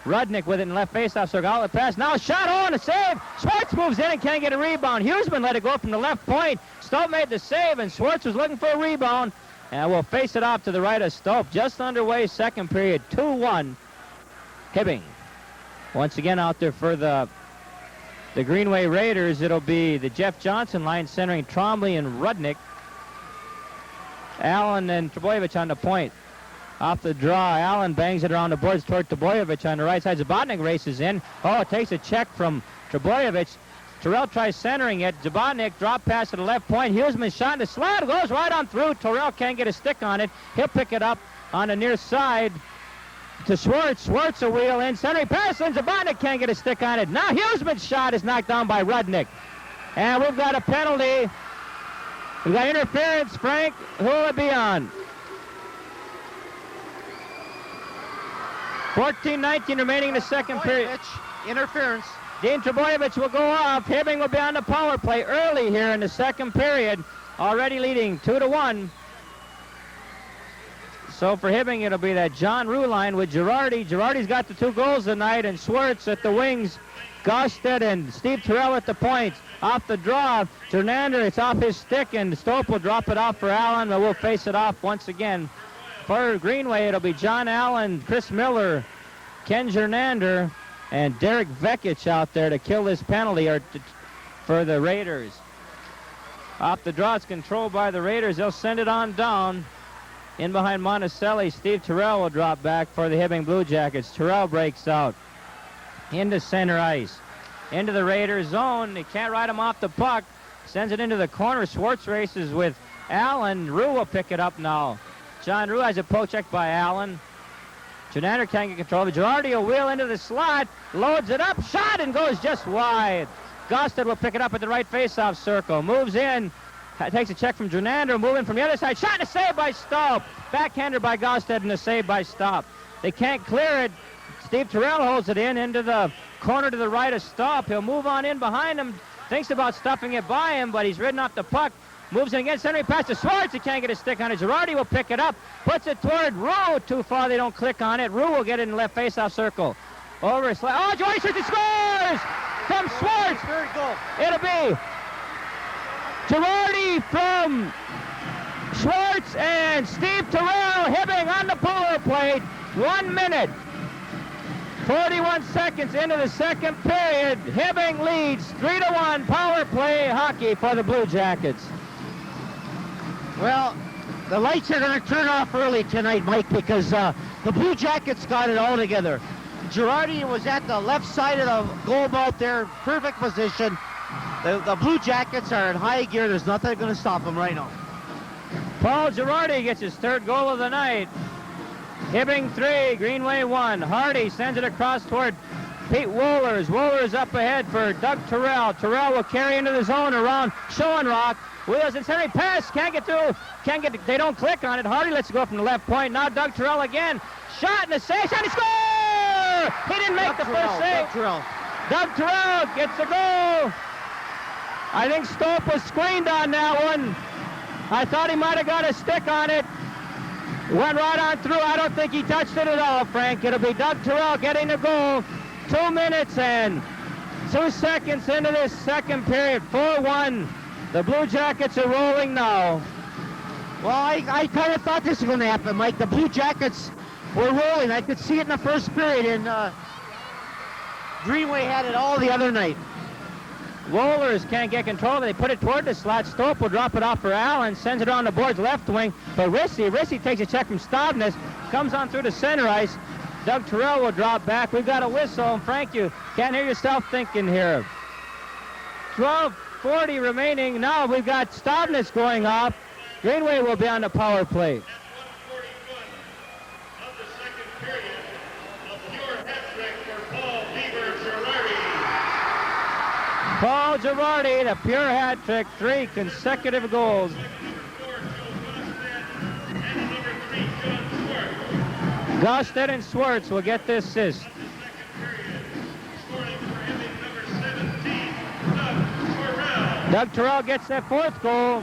Rudnick with it in left faceoff circle, outlet pass. Now a shot on, a save. Schwartz moves in and can't get a rebound. Huseman let it go from the left point. Stope made the save, and Schwartz was looking for a rebound. And we'll face it off to the right of Stope. Just underway, second period, 2-1. Hibbing. Once again out there for the Greenway Raiders, it'll be the Jeff Johnson line centering Trombley and Rudnick. Allen and Trebojevic on the point. Off the draw, Allen bangs it around the boards toward Trebojevic on the right side. Zabotnik races in. Oh, it takes a check from Trebojevic. Terrell tries centering it. Zabotnik drop pass to the left point. Huseman shot in the slot. Goes right on through. Terrell can't get a stick on it. He'll pick it up on the near side to Schwartz. Schwartz a wheel in. Centering pass, and Zabotnik can't get a stick on it. Now Huseman's shot is knocked down by Rudnick. And we've got a penalty. We've got interference, Frank. Who will it be on? 14-19 remaining in the second period. Interference. Dean Trebojevic will go off. Hibbing will be on the power play early here in the second period. Already leading 2-1. So for Hibbing, it'll be that John Rue line with Girardi. Girardi's got the 2 goals tonight, and Schwartz at the wings. Gosted and Steve Terrell at the points. Off the draw, Jernander, it's off his stick, and Stope will drop it off for Allen, but we'll face it off once again. For Greenway, it'll be John Allen, Chris Miller, Ken Jernander, and Derek Vekic out there to kill this penalty for the Raiders. Off the draw, it's controlled by the Raiders. They'll send it on down. In behind Monticelli, Steve Terrell will drop back for the Hibbing Blue Jackets. Terrell breaks out into center ice. Into the Raiders zone. They can't ride him off the puck. Sends it into the corner. Schwartz races with Allen. Rue will pick it up now. John Rue has a poke check by Allen. Gernander can't get control of it. Girardi will wheel into the slot. Loads it up. Shot and goes just wide. Gosted will pick it up at the right face-off circle. Moves in. Takes a check from Gernander. Moving from the other side. Shot and a save by Staub. Backhander by Gosted and a save by Staub. They can't clear it. Steve Terrell holds it into the corner to the right of Staub. He'll move on in behind him. Thinks about stuffing it by him, but he's ridden off the puck. Moves in again, centering pass to Schwartz. He can't get a stick on it. Girardi will pick it up. Puts it toward Rue. Too far, they don't click on it. Rue will get it in the left face-off circle. Over his slide. Oh, Girardi shoots and scores! From Schwartz. Third goal. It'll be Girardi from Schwartz and Steve Terrell. Hibbing on the power play. 1 minute. 41 seconds into the second period. Hibbing leads 3-1 power play hockey for the Blue Jackets. Well, the lights are going to turn off early tonight, Mike, because the Blue Jackets got it all together. Girardi was at the left side of the goal mouth there, perfect position. The Blue Jackets are in high gear. There's nothing going to stop them right now. Paul Girardi gets his third goal of the night. Hibbing 3, Greenway 1. Hardy sends it across toward Pete Wohlers. Wohlers up ahead for Doug Terrell. Terrell will carry into the zone around Schoenrock. Wheels and centering pass. Can't get through. They don't click on it. Hardy lets it go from the left point. Now Doug Terrell again. Shot and a save. Shot and score! He didn't make the first save. Doug Terrell gets the goal. I think Stope was screened on that one. I thought he might have got a stick on it. Went right on through. I don't think he touched it at all, Frank. It'll be Doug Terrell getting the goal. 2 minutes and 2 seconds into this second period. 4-1. The Blue Jackets are rolling now. Well, I kind of thought this was going to happen, Mike. The Blue Jackets were rolling. I could see it in the first period, and Greenway had it all the other night. Wohlers can't get control of it. They put it toward the slot. Stope will drop it off for Allen. Sends it on the board's left wing. But Rissy takes a check from Stavnes. Comes on through the center ice. Doug Terrell will drop back. We've got a whistle. And Frank, you can't hear yourself thinking here. 12:40 remaining. Now we've got Stavnes going off. Greenway will be on the power play. Paul Girardi, the pure hat trick, 3 consecutive goals. Gosted and Schwartz will get the assist. Doug Terrell gets that 4th goal.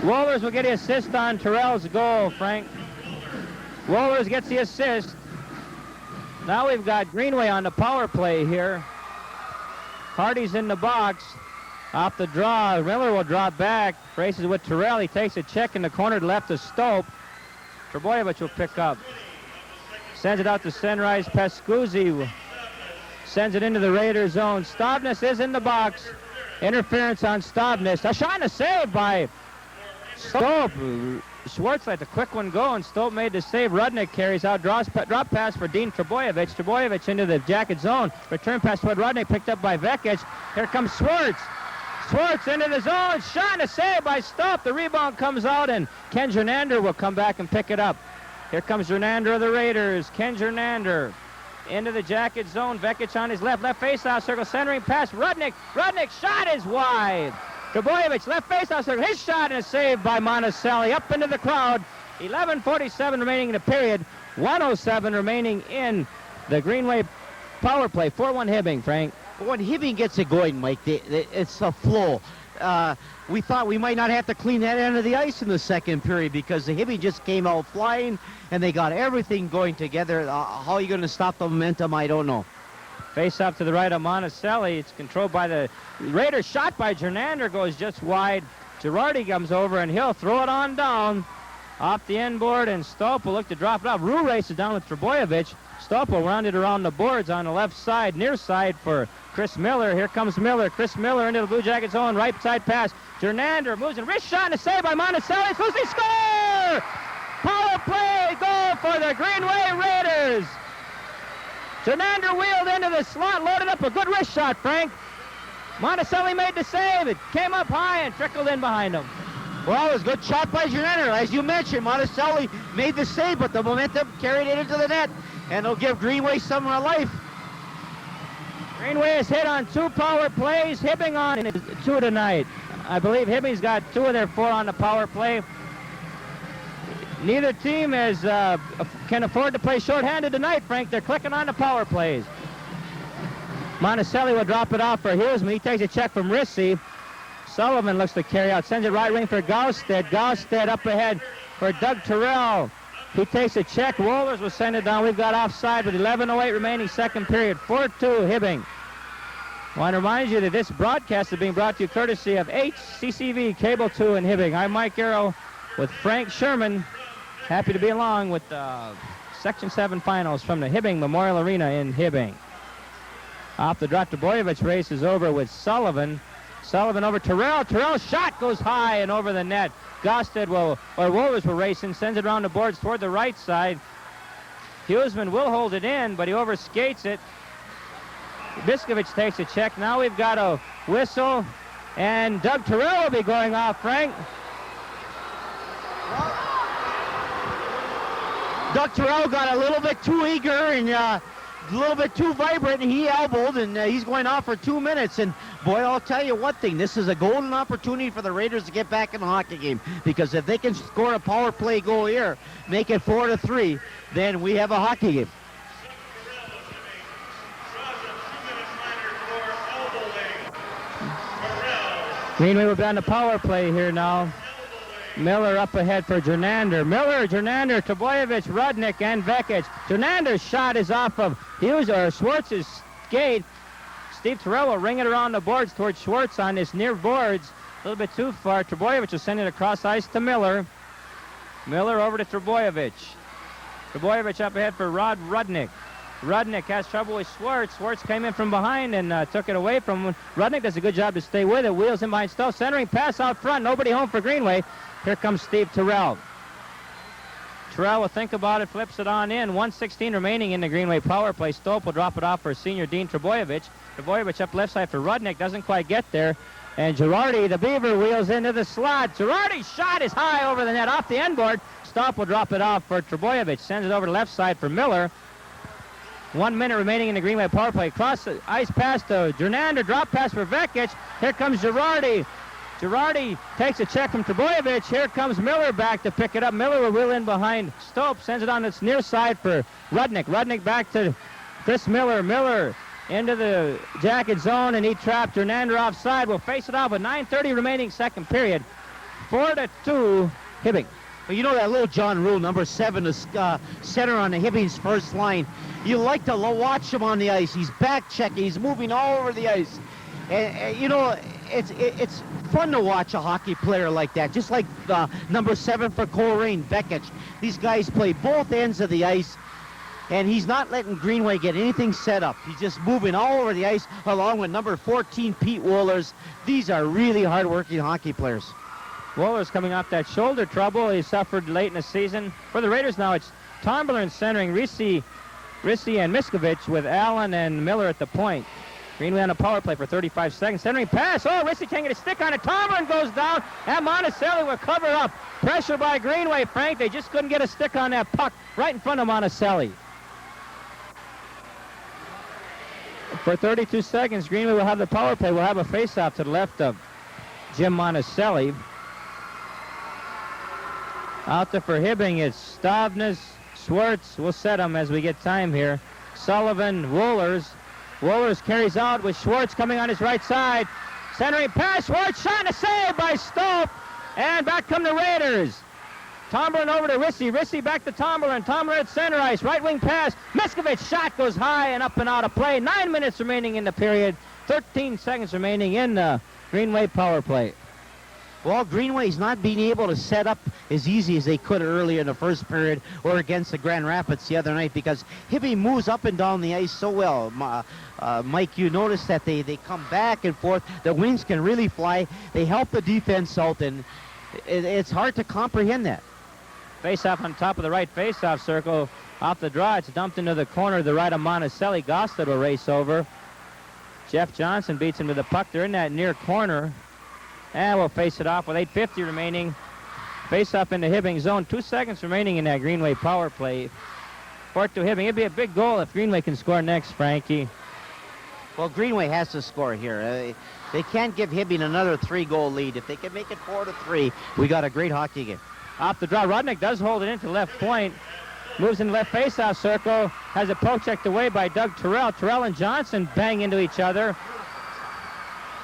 Wohlers will get the assist on Terrell's goal, Frank. Wohlers gets the assist. Now we've got Greenway on the power play here. Hardy's in the box. Off the draw, Miller will drop back. Races with Terrell. He takes a check in the corner to left of Stope. Trebojevic will pick up. Sends it out to center ice. Pescuzzi sends it into the Raiders zone. Stavnes is in the box. Interference on Stavnes. A shot and a save by Stope. Schwartz let the quick one go, and Stope made the save. Rudnick carries out, drop pass for Dean Trebojevic. Trebojevic into the Jacket zone. Return pass toward Rudnick, picked up by Vekic. Here comes Schwartz. Schwartz into the zone. Shot and a save by Stope. The rebound comes out, and Ken Gernander will come back and pick it up. Here comes Gernander of the Raiders. Ken Gernander into the Jacket zone. Vekic on his left face-off circle. Centering pass. Rudnick. Rudnick shot is wide. Trebojevic, left face-off circle. His shot and a save by Monticelli. Up into the crowd. 11:47 remaining in the period. 1:07 remaining in the Greenway power play. 4-1 Hibbing, Frank. When Hibbing gets it going, Mike, it's a flow. We thought we might not have to clean that end of the ice in the second period because the Hibbing just came out flying, and they got everything going together. How are you going to stop the momentum? I don't know. Face off to the right of Monticelli. It's controlled by the Raiders. Shot by Gernander goes just wide. Girardi comes over, and he'll throw it on down. off the end board, and Stope will look to drop it off. Rue races down with Trebojevic. Stope will round it around the boards on the left side, near side for Chris Miller. Here comes Miller. Chris Miller into the Blue Jackets' zone. Right side pass. Jernander moves in. Wrist shot and a save by Monticelli. Susie score! Power play goal for the Greenway Raiders. Jernander wheeled into the slot, loaded up a good wrist shot, Frank. Monticelli made the save. It came up high and trickled in behind him. Well, it was a good shot by Jernander. As you mentioned, Monticelli made the save, but the momentum carried it into the net, and it'll give Greenway some life. Greenway has hit on 2 power plays. Hibbing on 2 tonight. I believe Hibbing's got 2 of their 4 on the power play. Neither team can afford to play shorthanded tonight, Frank. They're clicking on the power plays. Monticelli will drop it off for Hughesman. He takes a check from Rissy. Sullivan looks to carry out. Sends it right wing for Gausted. Gausted up ahead for Doug Terrell. He takes a check. Wohlers will send it down. We've got offside with 11:08 remaining second period. 4-2 Hibbing. I want to remind you that this broadcast is being brought to you courtesy of HCCV Cable 2 in Hibbing. I'm Mike Arrow with Frank Sherman. Happy to be along with the Section 7 finals from the Hibbing Memorial Arena in Hibbing. Off the drop, Trebojevic races over with Sullivan. Sullivan over Terrell. Terrell's shot goes high and over the net. Wohlers will race in, sends it around the boards toward the right side. Hughesman will hold it in, but he overskates it. Biskovich takes a check. Now we've got a whistle, and Doug Terrell will be going off, Frank. Doug Terrell got a little bit too eager and a little bit too vibrant, and he elbowed, and he's going off for 2 minutes. And boy, I'll tell you one thing, this is a golden opportunity for the Raiders to get back in the hockey game, because if they can score a power play goal here, make it 4-3, then we have a hockey game. Greenway will be on the power play here now. Miller up ahead for Jernander. Jernander, Trebojevic, Rudnick, and Vekic. Jernander's shot is off of Schwartz's skate. Steve Terrell will ring it around the boards towards Schwartz on his near boards. A little bit too far. Trebojevic will send it across ice to Miller. Miller over to Trebojevic. Trebojevic up ahead for Rod Rudnick. Rudnick has trouble with Schwartz. Schwartz came in from behind and took it away from him. Rudnick does a good job to stay with it. Wheels in behind Stowe. Centering pass out front. Nobody home for Greenway. Here comes Steve Terrell. Terrell will think about it, flips it on in. 1:16 remaining in the Greenway power play. Stope will drop it off for senior Dean Trebojevic. Trebojevic up left side for Rudnick. Doesn't quite get there. And Girardi, the Beaver, wheels into the slot. Girardi's shot is high over the net off the end board. Stope will drop it off for Trebojevic. Sends it over to left side for Miller. 1 minute remaining in the Greenway power play. Cross the ice pass to Jernander. Drop pass for Vekic. Here comes Girardi. Girardi takes a check from Trebojevic. Here comes Miller back to pick it up. Miller will wheel in behind Stope. Sends it on its near side for Rudnick. Rudnick back to Chris Miller. Miller into the Jacket zone, and he trapped Jernander offside. Will face it off with 9:30 remaining second period. 4-2 Hibbing. Well, you know that little John Rule, number 7, the center on the Hibbing's first line. You like to watch him on the ice. He's back checking. He's moving all over the ice. And you know, it's fun to watch a hockey player like that. Just like number 7 for Coleraine, Vekic. These guys play both ends of the ice, and he's not letting Greenway get anything set up. He's just moving all over the ice along with number 14, Pete Wohlers. These are really hard-working hockey players. Wohlers coming off that shoulder trouble he suffered late in the season. For the Raiders now, it's Tomberlin centering Rissy and Miskovich with Allen and Miller at the point. Greenway on a power play for 35 seconds. Centering pass. Oh, Rissy can't get a stick on it. Tomberlin goes down, and Monticelli will cover up. Pressure by Greenway, Frank. They just couldn't get a stick on that puck right in front of Monticelli. For 32 seconds, Greenway will have the power play. We'll have a face-off to the left of Jim Monticelli. Out there for Hibbing, it's Stavnes, Schwartz. We'll set them as we get time here. Sullivan, Wohlers. Wohlers carries out with Schwartz coming on his right side. Centering pass, Schwartz shot and a save by Stope. And back come the Raiders. Tomberlin over to Rissy. Rissy back to Tomberlin. Tomberlin at center ice. Right wing pass. Miskovich shot goes high and up and out of play. 9 minutes remaining in the period. 13 seconds remaining in the Greenway power play. Well, Greenway's not being able to set up as easy as they could earlier in the first period or against the Grand Rapids the other night because Hibbing moves up and down the ice so well. Mike, you notice that they come back and forth. The wings can really fly. They help the defense out, and it's hard to comprehend that. Face-off on top of the right face-off circle. Off the draw, it's dumped into the corner to the right of Monticelli. Gossett will race over. Jeff Johnson beats him to the puck. They're in that near corner. And we'll face it off with 8:50 remaining. Face-off into Hibbing zone. 2 seconds remaining in that Greenway power play. 4-2 Hibbing. It'd be a big goal if Greenway can score next, Frankie. Well, Greenway has to score here. They can't give Hibbing another 3-goal lead. If they can make it 4-3, we got a great hockey game. Off the draw, Rudnick does hold it into left point. Moves in left face-off circle. Has a poke checked away by Doug Terrell. Terrell and Johnson bang into each other.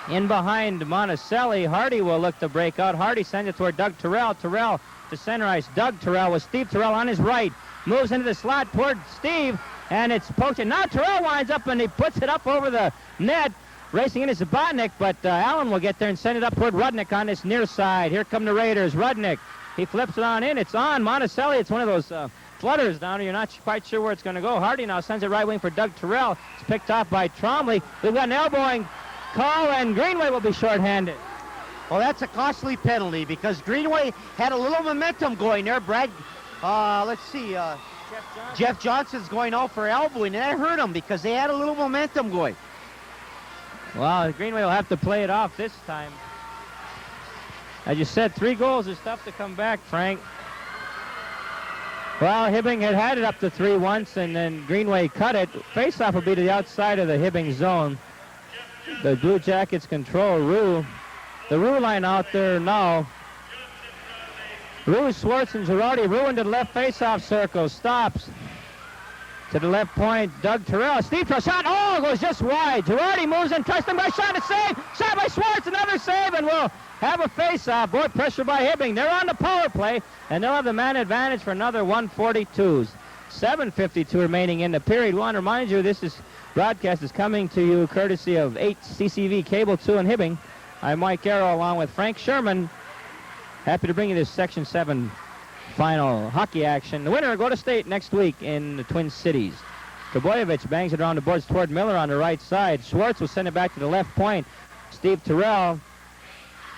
In behind Monticelli, Hardy will look to break out. Hardy sends it toward Doug Terrell. Terrell to center ice. Doug Terrell with Steve Terrell on his right. Moves into the slot toward Steve, and it's poked. Now Terrell winds up, and he puts it up over the net. Racing in is Zabotnik, but Allen will get there and send it up toward Rudnick on this near side. Here come the Raiders. Rudnick, he flips it on in. It's on Monticelli. It's one of those flutters down here. You're not quite sure where it's going to go. Hardy now sends it right wing for Doug Terrell. It's picked off by Trombley. We've got an elbowing call, and Greenway will be shorthanded. Well, that's a costly penalty because Greenway had a little momentum going there. Brad, let's see, Jeff Johnson's going out for elbowing, and that hurt him because they had a little momentum going. Well, Greenway will have to play it off this time. As you said, 3 goals is tough to come back, Frank. Well, Hibbing had it up to 3 once, and then Greenway cut it. Face-off will be to the outside of the Hibbing zone. The Blue Jackets control Rue. The Rue line out there now. Rue, Schwartz, and Girardi. Rue into the left face-off circle. Stops. To the left point, Doug Terrell. Steve Terrell shot. Oh, it goes just wide. Girardi moves in, touched him by shot. A save. Shot by Schwartz. Another save, and we'll have a face-off. Boy, pressure by Hibbing. They're on the power play, and they'll have the man advantage for another 142s. 7:52 remaining in the period. We want to remind you this broadcast is coming to you courtesy of 8 CCV Cable 2 in Hibbing. I'm Mike Arrow along with Frank Sherman. Happy to bring you this Section 7 final hockey action. The winner will go to state next week in the Twin Cities. Trebojevic bangs it around the boards toward Miller on the right side. Schwartz will send it back to the left point. Steve Terrell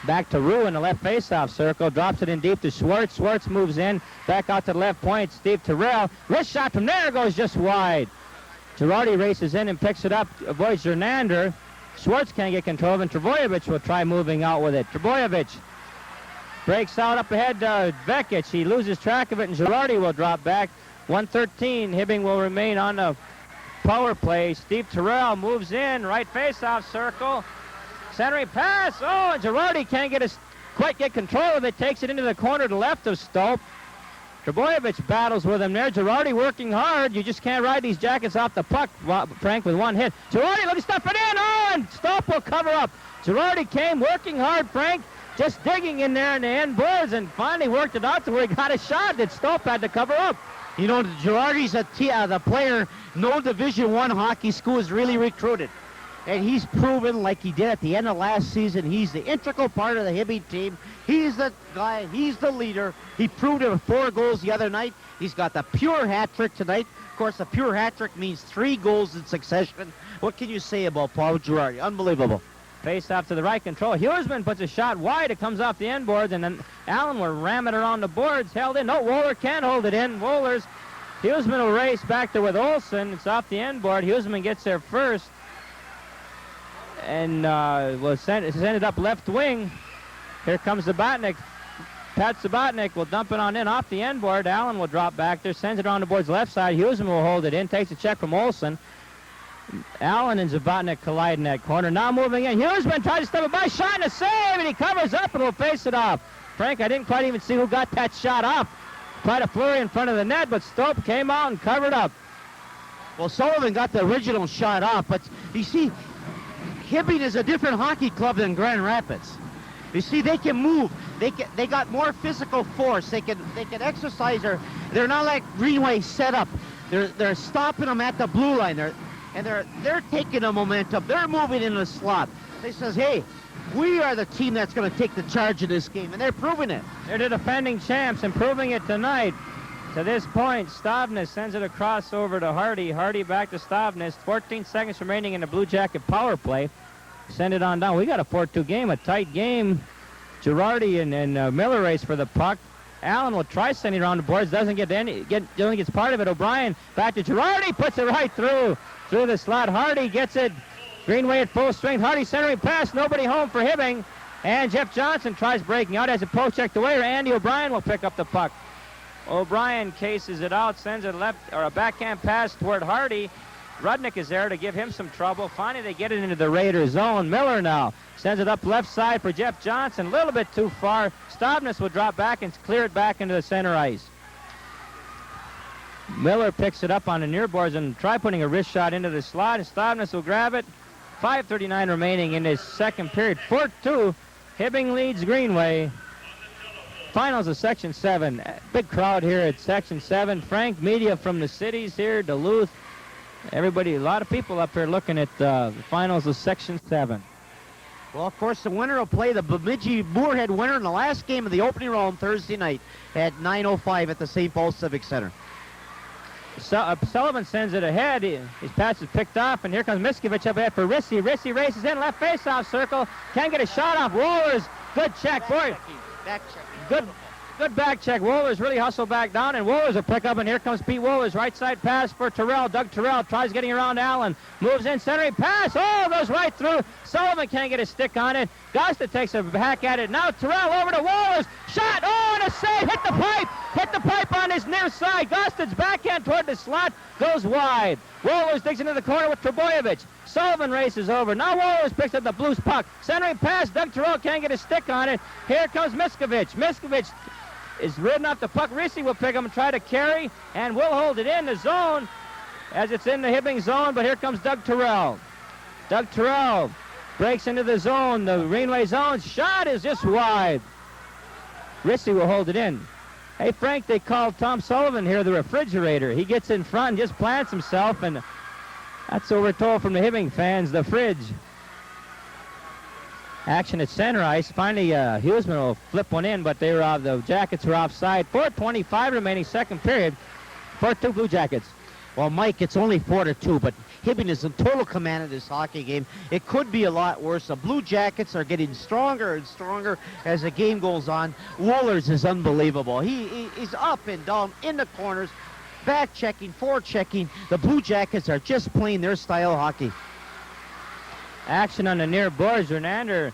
back to Rue in the left face-off circle. Drops it in deep to Schwartz. Schwartz moves in. Back out to the left point. Steve Terrell. Wrist shot from there goes just wide. Girardi races in and picks it up. Avoids Jernander. Schwartz can't get control of it. Trebojevic will try moving out with it. Trebojevic breaks out up ahead to Vekic. He loses track of it, and Girardi will drop back. 1:13. Hibbing will remain on the power play. Steve Terrell moves in. Right face-off circle. Centering pass. Oh, and Girardi can't quite get control of it. Takes it into the corner to the left of Stope. Trebojevic battles with him there. Girardi working hard. You just can't ride these Jackets off the puck, Frank, with one hit. Girardi, let me stuff it in. Oh, and Stope will cover up. Girardi came working hard, Frank, just digging in there in the end boards, and finally worked it out to where he got a shot that Stope had to cover up. You know, Girardi's the player no Division I hockey school is really recruited. And he's proven, like he did at the end of last season, he's the integral part of the Hibbing team. He's the guy. He's the leader. He proved it with 4 goals the other night. He's got the pure hat trick tonight. Of course, the pure hat trick means 3 goals in succession. What can you say about Paul Girardi? Unbelievable. Face off to the right control. Huesman puts a shot wide. It comes off the end boards, and then Allen will ram it around the boards. Held in. No, Wohler can't hold it in. Huesman will race back there with Olsen. It's off the end board. Huesman gets there first. And will send it up left wing. Here comes Zabotnik. Pat Zabotnik will dump it on in off the end board. Allen will drop back there, sends it around the board's left side. Huesman will hold it in, takes a check from Olsen. Allen and Zabotnik collide in that corner. Now moving in. Huesman tries to step it by, shot and a save, and he covers up and will face it off. Frank, I didn't quite even see who got that shot off. Quite a flurry in front of the net, but Stope came out and covered up. Well, Sullivan got the original shot off, but you see, Hibbing is a different hockey club than Grand Rapids. You see, they can move. They got more physical force. They can exercise. They're not like Greenway set up. They're stopping them at the blue line. They're taking the momentum. They're moving in the slot. They says, hey, we are the team that's going to take the charge of this game, and they're proving it. They're the defending champs and proving it tonight. To this point, Stavnes sends it across over to Hardy. Hardy back to Stavnes. 14 seconds remaining in the Blue Jacket power play. Send it on down. We got a 4-2 game, a tight game. Girardi and Miller race for the puck. Allen will try sending around the boards. Only gets part of it. O'Brien back to Girardi. Puts it right through the slot. Hardy gets it. Greenway at full strength. Hardy centering pass. Nobody home for Hibbing. And Jeff Johnson tries breaking out as a poke checked away. Andy O'Brien will pick up the puck. O'Brien cases it out, sends it left, or a backhand pass toward Hardy. Rudnick is there to give him some trouble. Finally, they get it into the Raider zone. Miller now sends it up left side for Jeff Johnson. A little bit too far. Stavnes will drop back and clear it back into the center ice. Miller picks it up on the near boards and try putting a wrist shot into the slot. And Stavnes will grab it. 5:39 remaining in this second period. 4-2. Hibbing leads Greenway. Finals of Section 7. Big crowd here at Section 7. Frank, media from the cities here, Duluth. Everybody, a lot of people up here looking at the finals of Section 7. Well, of course, the winner will play the Bemidji-Moorhead winner in the last game of the opening round Thursday night at 9:05 at the St. Paul Civic Center. Sullivan sends it ahead. His pass is picked off, and here comes Miskovich up ahead for Rissy. Rissy races in, left face-off circle. Can't get a shot off. Wohlers, good check. Boy, good back check. Wohlers really hustled back down, and Wohlers will pick up, and here comes Pete Wohlers. Right side pass for Terrell. Doug Terrell tries getting around Allen. Moves in, centering pass. Oh, goes right through. Sullivan can't get a stick on it. Gosta takes a hack at it. Now Terrell over to Wohlers. Shot. Oh, and a save. Hit the pipe. Hit the pipe on his near side. Gosta's backhand toward the slot. Goes wide. Wohlers digs into the corner with Trebojevic. Sullivan races over. Now Wohlers picks up the Blues puck. Centering pass. Doug Terrell can't get a stick on it. Here comes Miskovich. Miskovich is ridden off the puck. Rissy will pick him and try to carry, and will hold it in the zone as it's in the Hibbing zone, but here comes Doug Terrell. Doug Terrell breaks into the zone, the Greenway zone. Shot is just wide. Rissy will hold it in. Hey, Frank, they called Tom Sullivan here the refrigerator. He gets in front and just plants himself, and that's what we're told from the Hibbing fans, the fridge. Action at center ice. Finally, Huseman will flip one in, but the Jackets were offside. 4:25 remaining second period. 4-2 Blue Jackets. Well, Mike, it's only 4-2, but Hibbing is in total command of this hockey game. It could be a lot worse. The Blue Jackets are getting stronger and stronger as the game goes on. Wohlers is unbelievable. He's up and down in the corners, back checking, forward checking. The Blue Jackets are just playing their style of hockey. Action on the near boards. Renander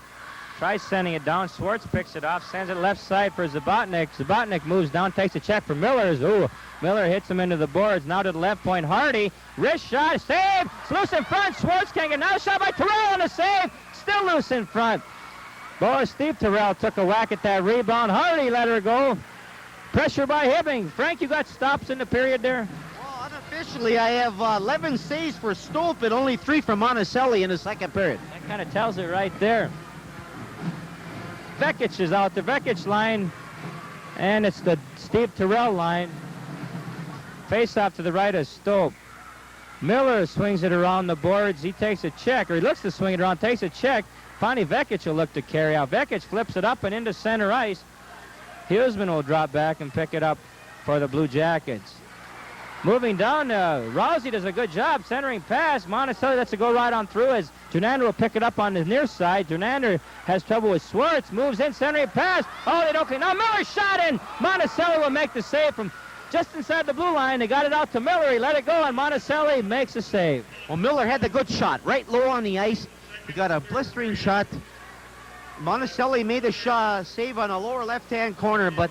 tries sending it down. Schwartz picks it off, sends it left side for Zabotnik. Zabotnik moves down, takes a check for Miller's. Ooh, Miller hits him into the boards. Now to the left point. Hardy, wrist shot, save. It's loose in front. Schwartz can't get. Now shot by Terrell on a save. Still loose in front. Boy, Steve Terrell took a whack at that rebound. Hardy let her go. Pressure by Hibbing. Frank, you got stops in the period there? Unofficially, I have 11 saves for Stope and only 3 for Monticelli in the second period. That kind of tells it right there. Vekic is out the Vekic line, and it's the Steve Terrell line. Face off to the right of Stope. Miller swings it around the boards. He takes a check, or he looks to swing it around, takes a check. Finally, Vekic will look to carry out. Vekic flips it up and into center ice. Huseman will drop back and pick it up for the Blue Jackets. Moving down, Rousey does a good job centering pass. Monticelli lets it go right on through as Jernander will pick it up on the near side. Jernander has trouble with Schwartz, moves in, centering pass. Oh, they don't clean. Now Miller shot in. Monticelli will make the save from just inside the blue line. They got it out to Miller. He let it go, and Monticelli makes a save. Well, Miller had the good shot right low on the ice. He got a blistering shot. Monticelli made the save on the lower left-hand corner, but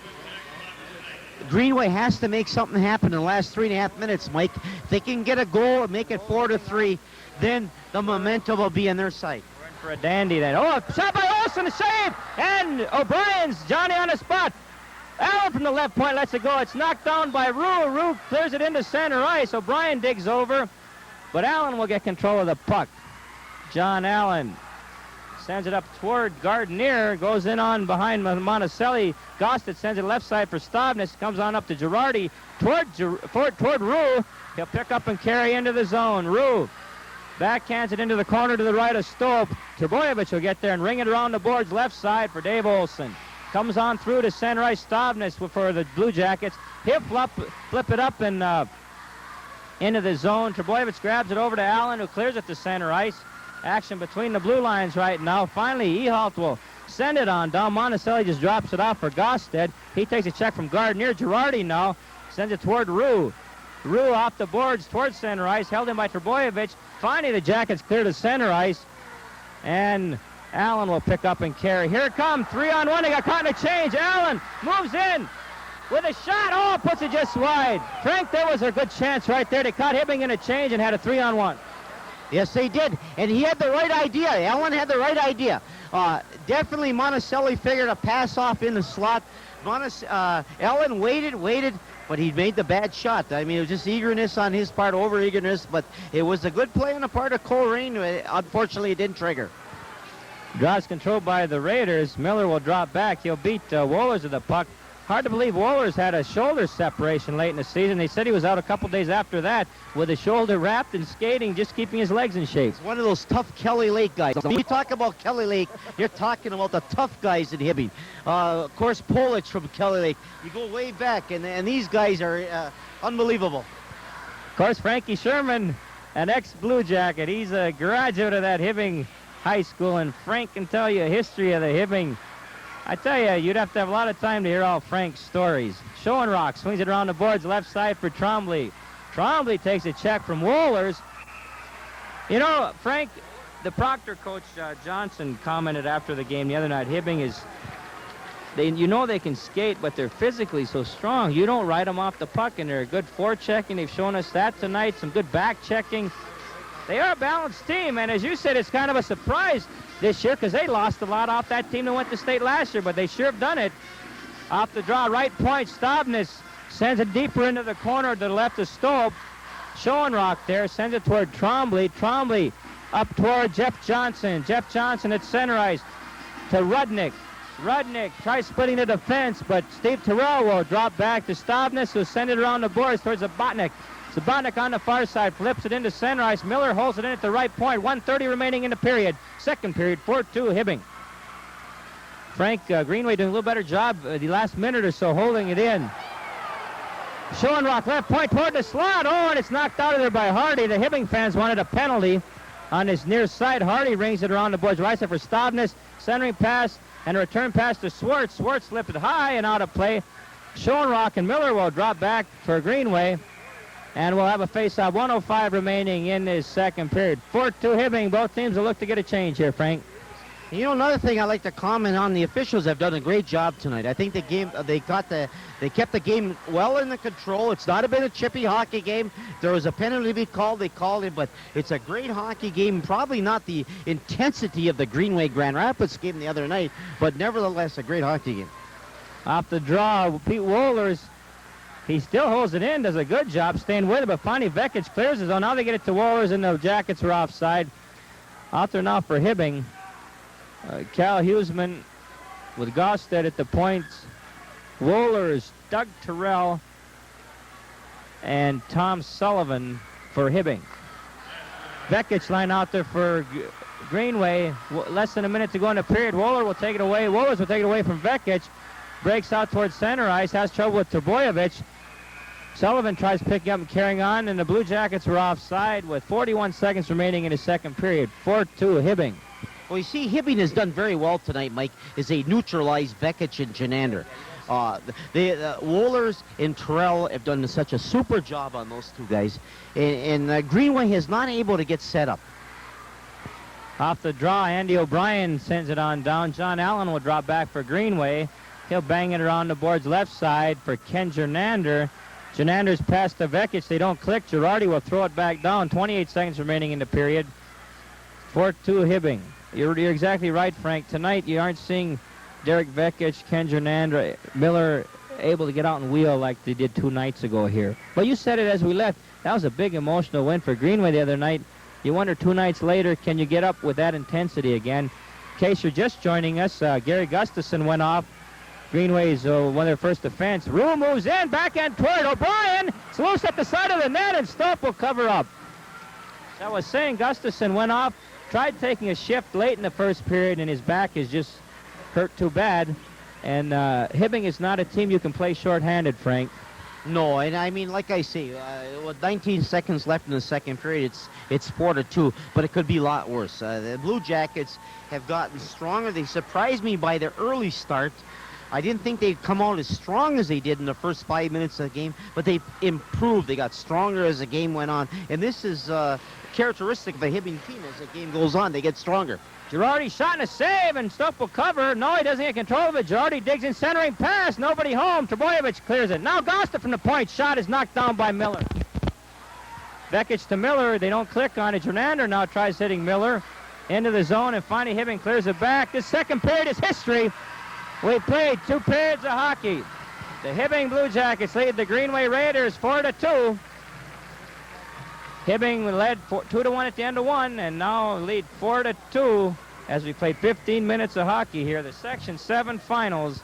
Greenway has to make something happen in the last 3.5 minutes, Mike. If they can get a goal and make it 4-3, then the momentum will be on their side. We're in for a dandy then. Oh, shot by Olsen, a save! And O'Brien's Johnny on the spot. Allen from the left point lets it go. It's knocked down by Rue. Rue clears it into center ice. O'Brien digs over, but Allen will get control of the puck. John Allen sends it up toward Gardner, goes in on behind Monticelli. Gostit sends it left side for Stavnes, comes on up to Girardi toward Rue. He'll pick up and carry into the zone. Rue Backhands it into the corner to the right of Stope. Trbojevic will get there and ring it around the boards left side for Dave Olson. Comes on through to center ice. Stavnes for the Blue Jackets. He'll flip it up and into the zone. Trbojevic grabs it over to Allen, who clears it to center ice. Action between the blue lines right now. Finally, Ehalt will send it on down. Monticelli just drops it off for Gosted. He takes a check from Gardner. Girardi now sends it toward Rue. Rue off the boards towards center ice, held in by Trbojevic. Finally, the Jackets clear to center ice, and Allen will pick up and carry. Here it comes, 3-on-1. They got caught in a change. Allen moves in with a shot. Oh, puts it just wide. Frank, there was a good chance right there. They caught Hibbing in a change and had a 3-on-1. Yes, they did, and he had the right idea. Allen had the right idea. Definitely Monticelli figured a pass off in the slot. Allen waited, but he made the bad shot. I mean, it was just eagerness on his part, over-eagerness, but it was a good play on the part of Coleraine. Unfortunately, it didn't trigger. Draws controlled by the Raiders. Miller will drop back. He'll beat Wohlers with the puck. Hard to believe Wohlers had a shoulder separation late in the season. They said he was out a couple days after that with his shoulder wrapped and skating, just keeping his legs in shape. He's one of those tough Kelly Lake guys. When you talk about Kelly Lake, you're talking about the tough guys in Hibbing. Of course, Polich from Kelly Lake. You go way back, and these guys are unbelievable. Of course, Frankie Sherman, an ex-Blue Jacket. He's a graduate of that Hibbing High School, and Frank can tell you a history of the Hibbing. I tell you, you'd have to have a lot of time to hear all Frank's stories. Schoenrock swings it around the boards left side for Trombley. Trombley takes a check from Wohlers. You know, Frank, the Proctor coach Johnson commented after the game the other night, Hibbing is, you know they can skate, but they're physically so strong. You don't ride them off the puck, and they're good forechecking. They've shown us that tonight, some good back checking. They are a balanced team, and as you said, it's kind of a surprise this year because they lost a lot off that team that went to state last year, but they sure have done it. Off the draw, right point, Stavnes sends it deeper into the corner to the left of Stope. Schoenrock there sends it toward Trombley. Trombley up toward Jeff Johnson. Jeff Johnson at center ice to Rudnick. Rudnick tries splitting the defense, but Steve Terrell will drop back to Stavnes, who'll send it around the boards towards Zabotnik. Zabotnik on the far side, flips it into center ice. Miller holds it in at the right point. 1:30 remaining in the period. Second period, 4-2 Hibbing. Frank Greenway doing a little better job the last minute or so holding it in. Schoenrock left point toward the slot. Oh, and it's knocked out of there by Hardy. The Hibbing fans wanted a penalty on his near side. Hardy rings it around the boards right side for Stavnes. Centering pass and a return pass to Swartz. Swartz lifted high and out of play. Schoenrock and Miller will drop back for Greenway. And we'll have a face-off. 1:05 remaining in this second period. 4-2 Hibbing. Both teams will look to get a change here, Frank. You know, another thing I'd like to comment on, the officials have done a great job tonight. I think the game, they kept the game well in the control. It's not been a chippy hockey game. There was a penalty to be called, they called it, but it's a great hockey game. Probably not the intensity of the Greenway Grand Rapids game the other night, but nevertheless a great hockey game. Off the draw, Pete Wohlers. He still holds it in, does a good job staying with it, but finally Vekic clears his zone. Now they get it to Wohlers, and the Jackets are offside. Out there now for Hibbing. Cal Huseman with Gosted at the points. Wohlers, Doug Terrell, and Tom Sullivan for Hibbing. Vekic line out there for Greenway. Less than a minute to go in the period. Wohlers will take it away. Wohlers will take it away from Vekic. Breaks out towards center ice, has trouble with Trbojevic. Sullivan tries picking up and carrying on, and the Blue Jackets are offside with 41 seconds remaining in the second period. 4-2 Hibbing. Well, you see, Hibbing has done very well tonight, Mike, as they neutralize Vekic and Janander. The Wohlers and Terrell have done such a super job on those two guys, and Greenway is not able to get set up. Off the draw, Andy O'Brien sends it on down. John Allen will drop back for Greenway. He'll bang it around the boards left side for Ken Janander. Janander's pass to Vekic. They don't click. Girardi will throw it back down. 28 seconds remaining in the period. 4-2 Hibbing. You're exactly right, Frank. Tonight you aren't seeing Derek Vekic, Ken Janander, Miller able to get out and wheel like they did 2 nights ago here. But you said it as we left. That was a big emotional win for Greenway the other night. You wonder 2 nights later, can you get up with that intensity again? In case you're just joining us, Gary Gustafson went off. Greenway's one of their first defense. Rue moves in, backhand toward O'Brien. It's loose at the side of the net, and Stope will cover up. I was saying Gustafson went off, tried taking a shift late in the first period, and his back is just hurt too bad. And Hibbing is not a team you can play shorthanded, Frank. No, and I mean, like I say, with 19 seconds left in the second period, it's 4-2, but it could be a lot worse. The Blue Jackets have gotten stronger. They surprised me by their early start. I didn't think they'd come out as strong as they did in the first 5 minutes of the game, but they improved. They got stronger as the game went on, and this is characteristic of a Hibbing team. As the game goes on, they get stronger. Girardi shot and a save, and Stope will cover. No, he doesn't get control of it. Girardi digs in, centering pass. Nobody home. Trebojevic clears it. Now Gosta from the point. Shot is knocked down by Miller. Vekic to Miller. They don't click on it. Jernander now tries hitting Miller into the zone, and finally Hibbing clears it back. This second period is history. We played 2 periods of hockey. The Hibbing Blue Jackets lead the Greenway Raiders 4-2. Hibbing led 2-1 at the end of one, and now lead 4-2 as we play 15 minutes of hockey here. The Section 7 finals.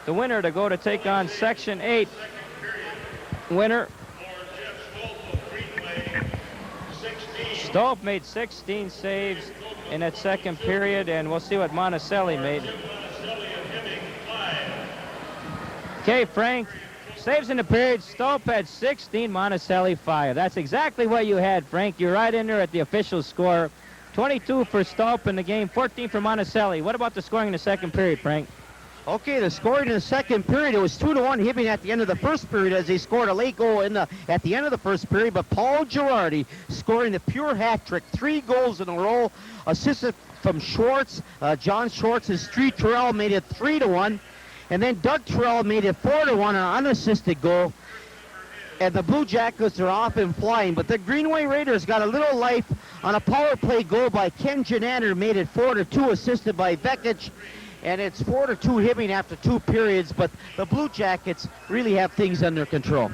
The winner to go to take on Section 8 winner. Stope made 16 saves in that second period, and we'll see what Monticelli made. Okay, Frank. Saves in the period. Stope had 16, Monticelli 5. That's exactly what you had, Frank. You're right in there at the official score. 22 for Stope in the game, 14 for Monticelli. What about the scoring in the second period, Frank? Okay, the scoring in the second period, it was 2-1 Hibbing at the end of the first period as they scored a late goal at the end of the first period, but Paul Girardi scoring the pure hat trick, 3 goals in a row, assisted from Schwartz. John Schwartz's Street Terrell made it 3-1. And then Doug Terrell made it 4-1, an unassisted goal. And the Blue Jackets are off and flying. But the Greenway Raiders got a little life on a power play goal by Ken Janander, made it 4-2, assisted by Vekic. And it's 4-2 Hibbing after 2 periods. But the Blue Jackets really have things under control.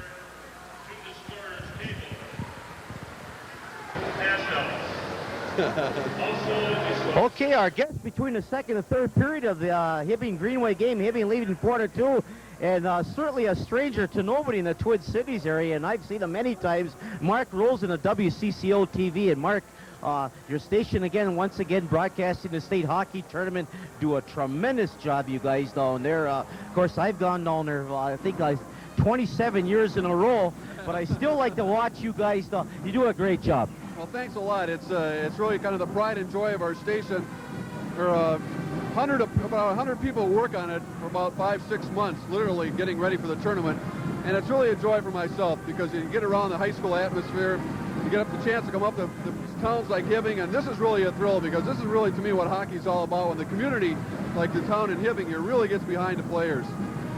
Okay, our guest between the second and third period of the Hibbing Greenway game, Hibbing leading 4-2, and certainly a stranger to nobody in the Twin Cities area, and I've seen him many times. Mark Rosen of WCCO TV, and Mark, your station once again broadcasting the state hockey tournament. Do a tremendous job, you guys down there. Of course, I've gone down there, I think 27 years in a row, but I still like to watch you guys. You do a great job. Well, thanks a lot. It's really kind of the pride and joy of our station. There are about 100 people work on it for about 5-6 months, literally getting ready for the tournament. And it's really a joy for myself because you get around the high school atmosphere, you get up the chance to come up to towns like Hibbing, and this is really a thrill because this is really, to me, what hockey's all about. When the community, like the town in Hibbing here, really gets behind the players.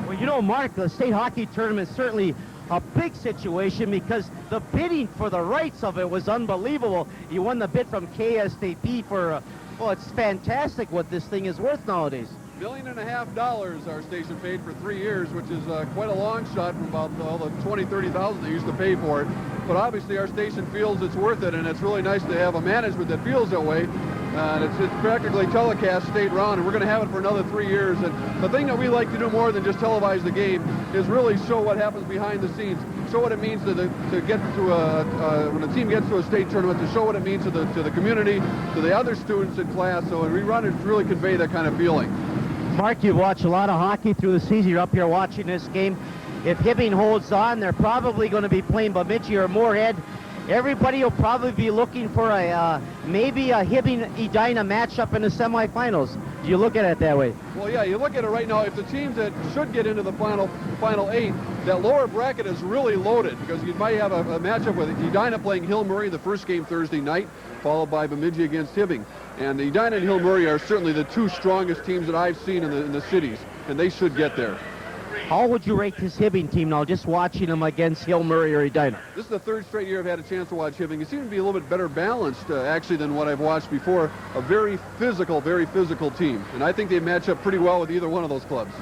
Well, you know, Mark, the state hockey tournament certainly a big situation because the bidding for the rights of it was unbelievable. You won the bid from KSTP for, well, it's fantastic what this thing is worth nowadays. $1.5 million our station paid for 3 years, which is quite a long shot from about the $20,000-$30,000 they used to pay for it. But obviously our station feels it's worth it, and it's really nice to have a management that feels that way. And it's practically telecast state round, and we're going to have it for another 3 years. And the thing that we like to do more than just televise the game is really show what happens behind the scenes, show what it means to get to when a team gets to a state tournament, to show what it means to the community, to the other students in class. So we run it to really convey that kind of feeling. Mark, you've watched a lot of hockey through the season. You're up here watching this game. If Hibbing holds on, they're probably going to be playing Bemidji or Moorhead. Everybody will probably be looking for maybe a Hibbing-Edina matchup in the semifinals. Do you look at it that way? Well, yeah, you look at it right now. If the teams that should get into the final 8, that lower bracket is really loaded because you might have a matchup with Edina playing Hill Murray the first game Thursday night, followed by Bemidji against Hibbing. And Edina and Hill Murray are certainly the 2 strongest teams that I've seen in the cities, and they should get there. How would you rate this Hibbing team now, just watching them against Hill Murray or Edina? This is the 3rd straight year I've had a chance to watch Hibbing. It seems to be a little bit better balanced, actually, than what I've watched before. A very physical team. And I think they match up pretty well with either one of those clubs.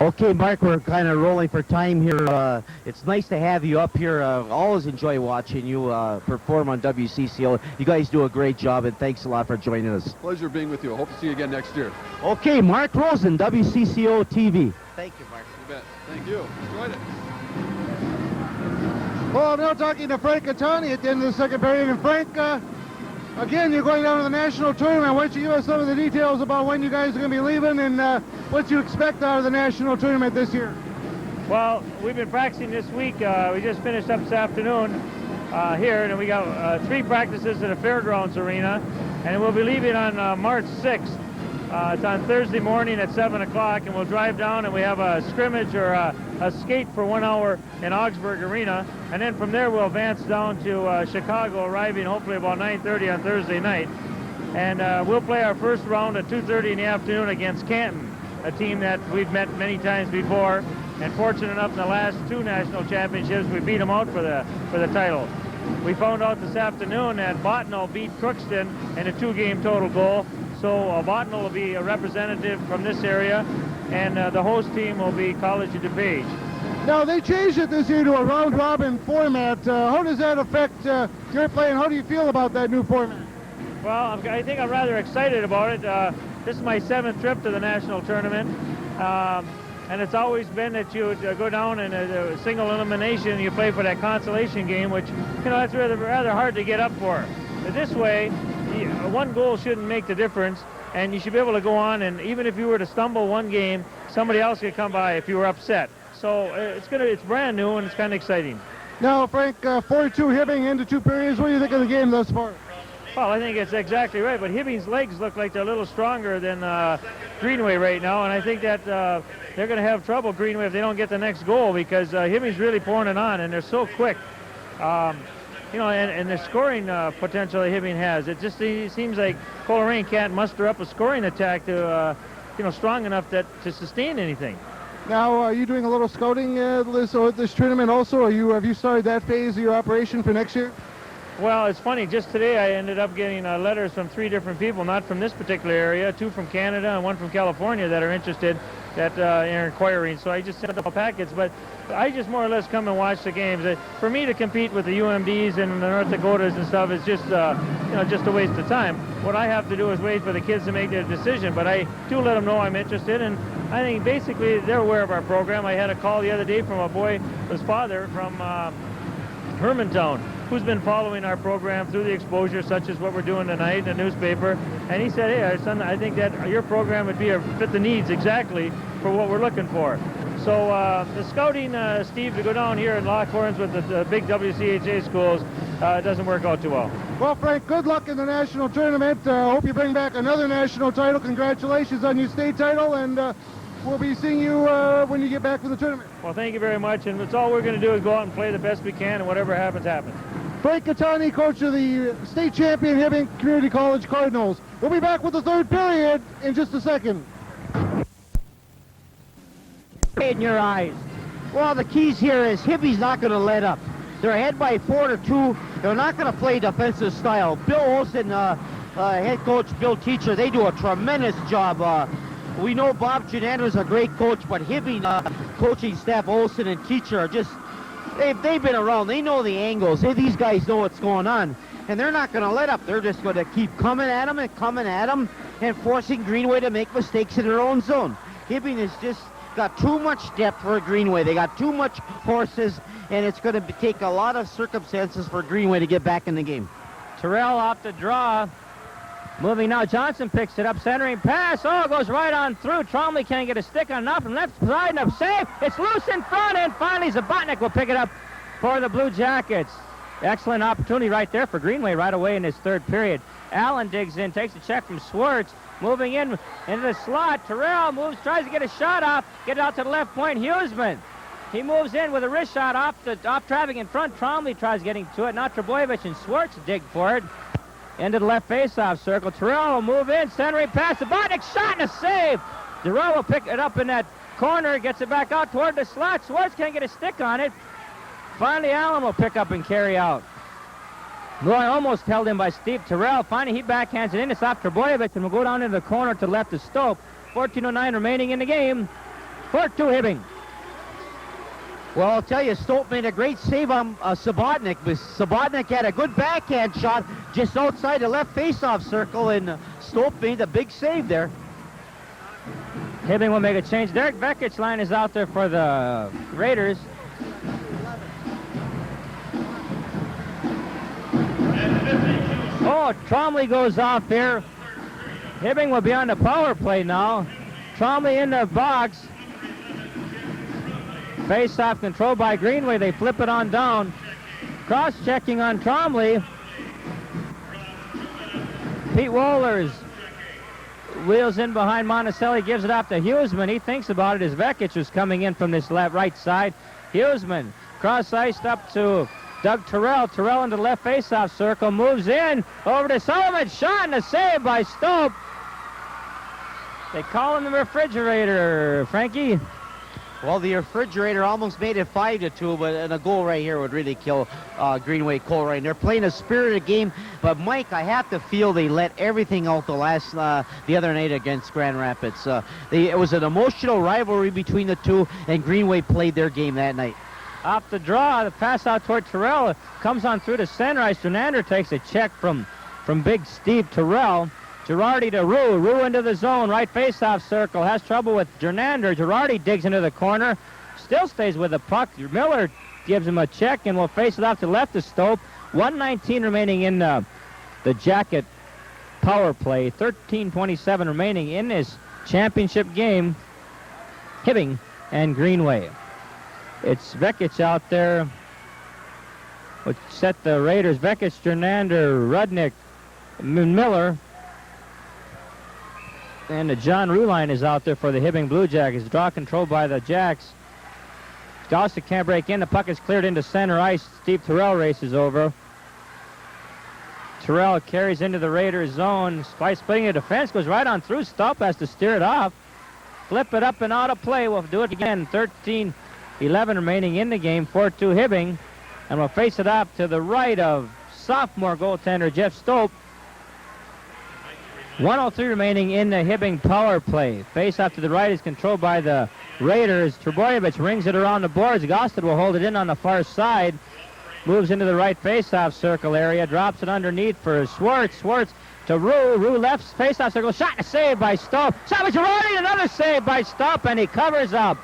Okay, Mark, we're kind of rolling for time here. It's nice to have you up here. Always enjoy watching you perform on WCCO. You guys do a great job, and thanks a lot for joining us. Pleasure being with you. I hope to see you again next year. Okay, Mark Rosen, WCCO TV. Thank you, Mark. You bet. Thank you. Enjoyed it. Well, I'm now talking to Frank Catani at the end of the second period. And Frank, again, you're going down to the national tournament. Why don't you give us some of the details about when you guys are going to be leaving and what you expect out of the national tournament this year? Well, we've been practicing this week. We just finished up this afternoon here, and we got 3 practices at the Fairgrounds Arena, and we'll be leaving on March 6th. It's on Thursday morning at 7 o'clock, and we'll drive down, and we have a scrimmage or a skate for 1 hour in Augsburg Arena, and then from there we'll advance down to Chicago, arriving hopefully about 9:30 on Thursday night. And we'll play our first round at 2:30 in the afternoon against Canton, a team that we've met many times before, and fortunate enough in the last 2 national championships we beat them out for the title. We found out this afternoon that Bottineau beat Crookston in a 2-game total goal, so Bottineau will be a representative from this area, and the host team will be College of DuPage. Now, they changed it this year to a round-robin format. How does that affect your play, and how do you feel about that new format? Well, I think I'm rather excited about it. This is my 7th trip to the national tournament, and it's always been that you would go down in a single elimination and you play for that consolation game, which, that's rather hard to get up for. But this way, 1 goal shouldn't make the difference, and you should be able to go on, and even if you were to stumble 1 game, somebody else could come by if you were upset. So it's brand new, and it's kind of exciting. Now, Frank, 4-2 Hibbing into 2 periods. What do you think of the game thus far? Well, I think it's exactly right, but Hibbing's legs look like they're a little stronger than Greenway right now, and I think that they're going to have trouble, Greenway, if they don't get the next goal, because Hibbing's really pouring it on, and they're so quick. And the scoring potential that Hibbing has, it seems like Coleraine can't muster up a scoring attack to, strong enough to sustain anything. Now, are you doing a little scouting this tournament also? Have you started that phase of your operation for next year? Well, it's funny. Just today I ended up getting letters from 3 different people, not from this particular area, 2 from Canada and 1 from California that are interested, that are inquiring. So I just sent up packets, but I just more or less come and watch the games. For me to compete with the UMDs and the North Dakotas and stuff is just, just a waste of time. What I have to do is wait for the kids to make their decision, but I do let them know I'm interested, and I think basically they're aware of our program. I had a call the other day from a boy, his father, from Hermantown, who's been following our program through the exposure, such as what we're doing tonight in the newspaper. And he said, hey, son, I think that your program would fit the needs exactly for what we're looking for. So the scouting, Steve, to go down here in Lockhorns with the big WCHA schools doesn't work out too well. Well, Frank, good luck in the national tournament. Hope you bring back another national title. Congratulations on your state title, and we'll be seeing you when you get back from the tournament. Well, thank you very much, and that's all we're going to do is go out and play the best we can, and whatever happens, happens. Frank Catani, coach of the state champion Hibbing Community College Cardinals. We'll be back with the 3rd period in just a second. In your eyes. Well, the keys here is Hibbing's not going to let up. They're ahead by 4-2. They're not going to play defensive style. Bill Olson, head coach, Bill Teacher, they do a tremendous job. We know Bob Genander's a great coach, but Hibbing coaching staff, Olson and Teacher, are just, they've been around. They know the angles. These guys know what's going on, and they're not going to let up. They're just going to keep coming at them and forcing Greenway to make mistakes in their own zone. Hibbing has just got too much depth for Greenway. They got too much horses, and it's going to take a lot of circumstances for Greenway to get back in the game. Terrell off the draw. Moving now, Johnson picks it up, centering pass. Oh, it goes right on through. Trombley can't get a stick on enough from left side, and up safe. It's loose in front, and finally Zabotnik will pick it up for the Blue Jackets. Excellent opportunity right there for Greenway right away in this 3rd period. Allen digs in, takes a check from Swartz. Moving in into the slot. Terrell moves, tries to get a shot off. Get it out to the left point. Huseman. He moves in with a wrist shot off traffic in front. Trombley tries getting to it. Now Trebojevic and Swartz dig for it. Into the left face-off circle. Terrell will move in, centering pass. Zabotnik shot and a save. Terrell will pick it up in that corner, gets it back out toward the slot. Swartz can't get a stick on it. Finally, Allen will pick up and carry out. Roy almost held him by Steve Terrell. Finally, he backhands it in. It's off Trebojevic and will go down into the corner to the left of Stope. 14:09 remaining in the game. 4-2 Hibbing. Well, I'll tell you, Stope made a great save on Zabotnik, but Zabotnik had a good backhand shot just outside the left face-off circle, and Stope made a big save there. Hibbing will make a change. Derek Vekich line is out there for the Raiders. Oh, Tromley goes off here. Hibbing will be on the power play now. Tromley in the box. Face-off controlled by Greenway. They flip it on down. Cross-checking on Tromley. Pete Wohlers wheels in behind Monticelli, gives it off to Huseman. He thinks about it as Vekic is coming in from this right side. Huseman cross-iced up to Doug Terrell. Terrell into the left face-off circle, moves in over to Sullivan. Shot and a save by Stope. They call him the refrigerator, Frankie. Well, the refrigerator almost made it 5-2, but a goal right here would really kill Greenway Coleraine. They're playing a spirited game, but Mike, I have to feel they let everything out the other night against Grand Rapids. It was an emotional rivalry between the two, and Greenway played their game that night. Off the draw, the pass out toward Terrell comes on through to center ice. Jernander takes a check from big Steve Terrell. Girardi to Rue. Rue into the zone. Right face-off circle. Has trouble with Jernander. Girardi digs into the corner. Still stays with the puck. Miller gives him a check and will face it off to left to Stope. 1:19 remaining in the Jacket power play. 13:27 remaining in this championship game. Hibbing and Greenway. It's Vekic out there, which set the Raiders. Vekic, Jernander, Rudnick, Miller. And the John Ruline is out there for the Hibbing Blue Jackets. Draw controlled by the Jacks. Gossett can't break in. The puck is cleared into center ice. Steve Terrell races over. Terrell carries into the Raiders zone. By splitting the defense, goes right on through. Stope has to steer it off. Flip it up and out of play. We'll do it again. 13:11 remaining in the game. 4-2 Hibbing. And we'll face it up to the right of sophomore goaltender Jeff Stope. 1:03 remaining in the Hibbing power play. Face off to the right is controlled by the Raiders. Trebojevic rings it around the boards. Gossett will hold it in on the far side. Moves into the right face-off circle area. Drops it underneath for Schwartz. Schwartz to Rue. Rue left face-off circle. Shot and a save by Stope. Shot by Girardi. Another save by Stope, and he covers up.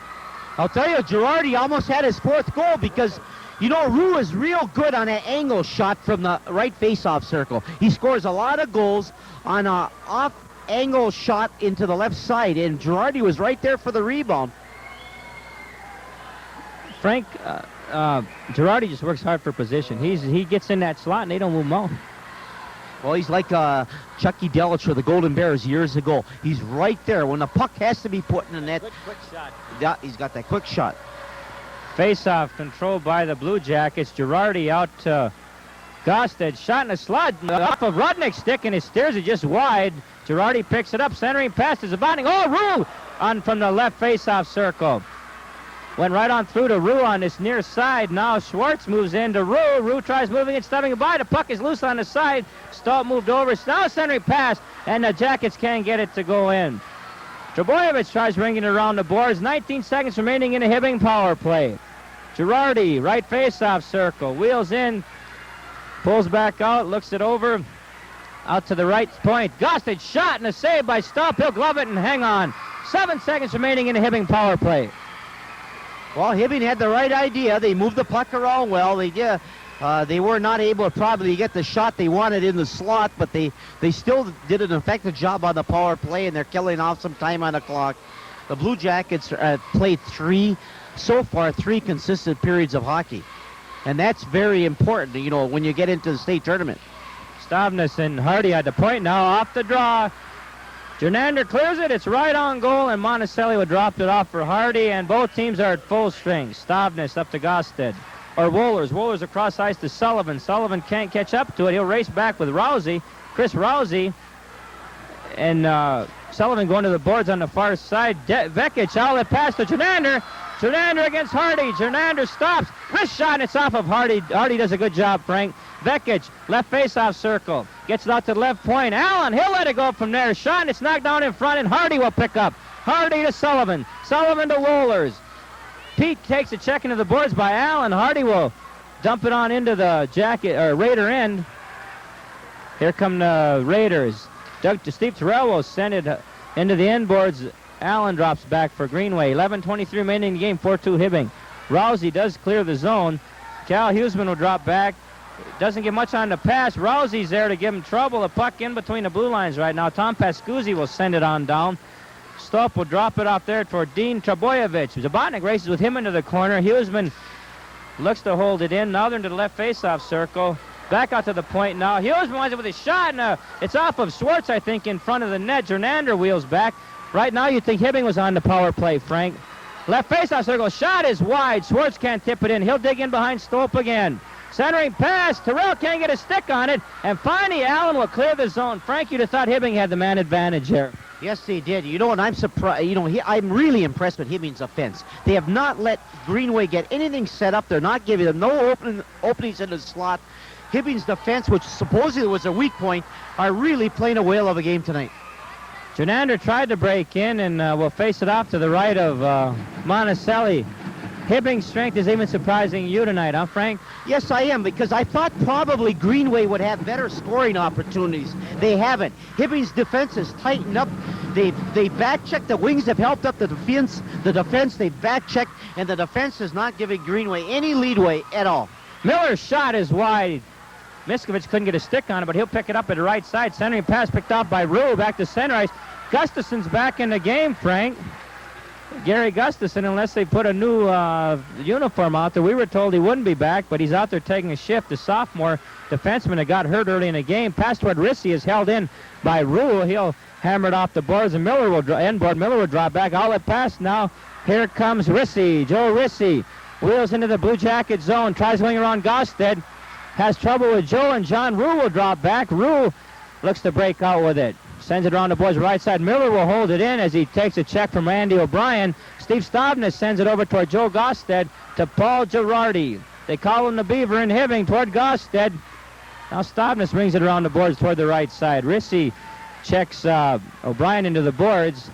I'll tell you, Girardi almost had his fourth goal because, you know, Rue is real good on an angle shot from the right face-off circle. He scores a lot of goals on an off-angle shot into the left side, and Girardi was right there for the rebound. Frank, Girardi just works hard for position. He gets in that slot, and they don't move him out. Well, he's like Chucky Delich for the Golden Bears years ago. He's right there. When the puck has to be put in the net, Quick shot. yeah, he's got that quick shot. Face-off controlled by the Blue Jackets. Girardi out to Gosted. Shot in a slot off of Rudnick's stick, and he steers it just wide. Girardi picks it up. Centering pass is abounding. Oh, Rue on from the left face-off circle. Went right on through to Rue on this near side. Now Schwartz moves into Rue. Rue tries moving it, stubbing it by. The puck is loose on the side. Stope moved over. Now centering pass, and the Jackets can't get it to go in. Trebojevic tries ringing it around the boards. 19 seconds remaining in the Hibbing power play. Girardi, right face-off circle. Wheels in. Pulls back out. Looks it over. Out to the right point. Gossett shot and a save by Stope. He'll glove it and hang on. 7 seconds remaining in the Hibbing power play. Well, Hibbing had the right idea. They moved the puck around well. They were not able to probably get the shot they wanted in the slot, but they still did an effective job on the power play, and they're killing off some time on the clock. The Blue Jackets played three consistent periods of hockey, and that's very important, you know, when you get into the state tournament. Stavnes and Hardy at the point now, off the draw. Jernander clears it. It's right on goal, and Monticelli would drop it off for Hardy, and both teams are at full strength. Stavnes up to Gosted. Or Wohlers. Wohlers across ice to Sullivan. Sullivan can't catch up to it. He'll race back with Rousey. Chris Rousey. And Sullivan going to the boards on the far side. Vekic, outlet pass to Jernander. Jernander against Hardy. Jernander stops. Wrist shot, and it's off of Hardy. Hardy does a good job, Frank. Vekic, left face-off circle. Gets it out to the left point. Allen, he'll let it go from there. Shot, and it's knocked down in front, and Hardy will pick up. Hardy to Sullivan. Sullivan to Wohlers. Pete takes a check into the boards by Allen. Hardy will dump it on into the Raider end. Here come the Raiders. Steve Terrell will send it into the end boards. Allen drops back for Greenway. 11:23 remaining in the game. 4-2 Hibbing. Rousey does clear the zone. Cal Huseman will drop back. doesn't get much on the pass. Rousey's there to give him trouble. The puck in between the blue lines right now. Tom Pascuzzi will send it on down. Stope will drop it off there toward Dean Trebojevic. Zabotnik races with him into the corner. Huseman looks to hold it in. Now they're into the left faceoff circle. Back out to the point now. Huseman wants it with a shot, and it's off of Schwartz, I think, in front of the net. Jernander wheels back. Right now you'd think Hibbing was on the power play, Frank. Left faceoff circle. Shot is wide. Schwartz can't tip it in. He'll dig in behind Stope again. Centering pass. Terrell can't get a stick on it. And finally, Allen will clear the zone. Frank, you'd have thought Hibbing had the man advantage here. Yes, they did. You know, and I'm surprised. You know, I'm really impressed with Hibbing's offense. They have not let Greenway get anything set up. They're not giving them no openings in the slot. Hibbing's defense, which supposedly was a weak point, are really playing a whale of a game tonight. Jernander tried to break in and will face it off to the right of Monticelli. Hibbing's strength is even surprising you tonight, huh, Frank? Yes, I am, because I thought probably Greenway would have better scoring opportunities. They haven't. Hibbing's defense has tightened up. They back-checked. The wings have helped up the defense. They back-checked, and the defense is not giving Greenway any leadway at all. Miller's shot is wide. Miskovich couldn't get a stick on it, but he'll pick it up at the right side. Centering pass picked off by Rue back to center ice. Gustafson's back in the game, Frank. Gary Gustafson, unless they put a new uniform out there. We were told he wouldn't be back, but he's out there taking a shift. The sophomore defenseman that got hurt early in the game. Pass toward Rissy is held in by Rule. He'll hammer it off the boards, and Miller will Miller will drop back. Outlet pass now. Here comes Rissy. Joe Rissy wheels into the Blue Jacket zone. Tries going around Gosted. Has trouble with Joe, and John Rule will drop back. Rule looks to break out with it. Sends it around the boys' right side. Miller will hold it in as he takes a check from Randy O'Brien. Steve Stavnes sends it over toward Joe Gosted to Paul Girardi. They call him the Beaver and Hibbing toward Gosted. Now Stavnes brings it around the boards toward the right side. Rissy checks O'Brien into the boards.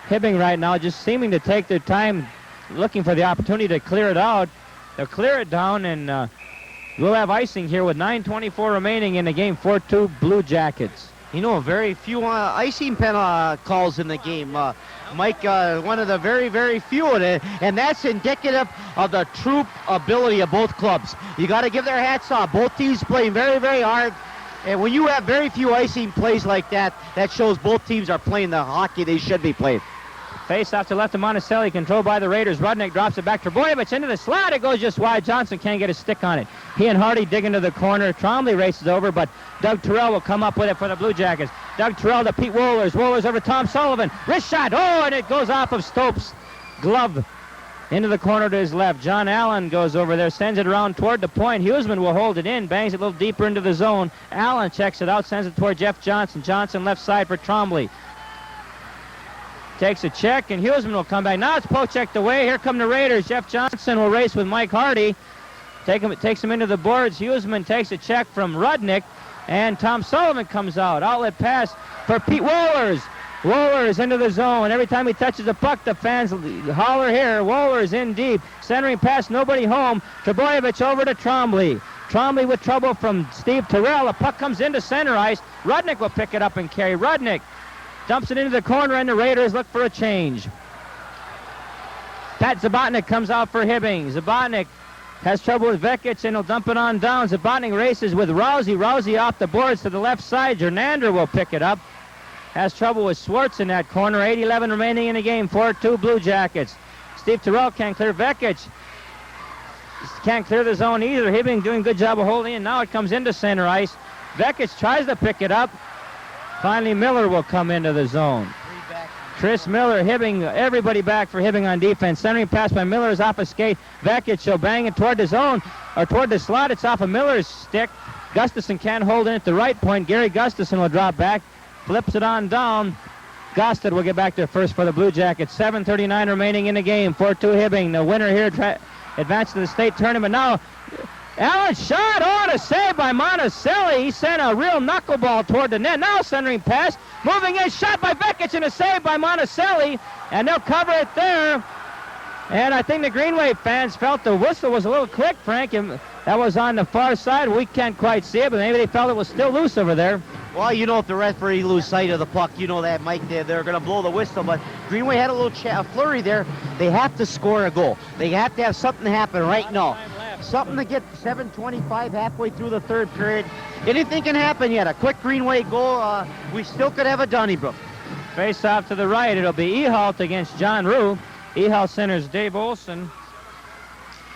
Hibbing right now just seeming to take their time looking for the opportunity to clear it out. They'll clear it down, and we'll have icing here with 9:24 remaining in the game. 4-2 Blue Jackets. You know, very few icing pen calls in the game. Mike, one of the very, very few, and that's indicative of the true ability of both clubs. You got to give their hats off. Both teams playing very, very hard. And when you have very few icing plays like that, that shows both teams are playing the hockey they should be playing. Face off to left of Monticelli, controlled by the Raiders. Rudnick drops it back to Trebojevic into the slot. It goes just wide. Johnson can't get a stick on it. He and Hardy dig into the corner. Trombley races over, but Doug Terrell will come up with it for the Blue Jackets. Doug Terrell to Pete Wohlers. Wohlers over Tom Sullivan. Wrist shot. Oh, and it goes off of Stope's glove into the corner to his left. John Allen goes over there, sends it around toward the point. Huseman will hold it in, bangs it a little deeper into the zone. Allen checks it out, sends it toward Jeff Johnson. Johnson left side for Trombley. Takes a check, and Huseman will come back. Now it's poke-checked away. Here come the Raiders. Jeff Johnson will race with Mike Hardy. Takes him into the boards. Huseman takes a check from Rudnick, and Tom Sullivan comes out. Outlet pass for Pete Wohlers. Wohlers into the zone. Every time he touches the puck, the fans holler here. Wohlers in deep. Centering pass, nobody home. Trebojevic over to Trombley. Trombley with trouble from Steve Terrell. The puck comes into center ice. Rudnick will pick it up and carry. Rudnick dumps it into the corner, and the Raiders look for a change. Pat Zabotnik comes out for Hibbing. Zabotnik has trouble with Vekic, and he'll dump it on down. Zabotnik races with Rousey. Rousey off the boards to the left side. Jernander will pick it up. Has trouble with Schwartz in that corner. 8:11 remaining in the game. 4-2 Blue Jackets. Steve Terrell can't clear Vekic. Can't clear the zone either. Hibbing doing a good job of holding it. Now it comes into center ice. Vekic tries to pick it up. Finally, Miller will come into the zone. Chris Miller, Hibbing, everybody back for Hibbing on defense. Centering pass by Miller is off a skate. Vekic will bang it toward the zone, or toward the slot. It's off of Miller's stick. Gustafson can't hold it at the right point. Gary Gustafson will drop back, flips it on down. Gosted will get back there first for the Blue Jackets. 7:39 remaining in the game. 4-2 Hibbing. The winner here advanced to the state tournament. Now, Allen shot on a save by Monticelli. He sent a real knuckleball toward the net. Now centering pass. Moving in, shot by Vekic and a save by Monticelli. And they'll cover it there. And I think the Greenway fans felt the whistle was a little quick, Frank. And that was on the far side. We can't quite see it, but maybe they felt it was still loose over there. Well, you know, if the referee lose sight of the puck, you know that, Mike, they're going to blow the whistle. But Greenway had a little flurry there. They have to score a goal. They have to have something happen right now. Something to get 7:25 halfway through the third period. Anything can happen yet. A quick Greenway goal. We still could have a Donnybrook. Face off to the right. It'll be Ehalt against John Rue. Ehalt centers Dave Olson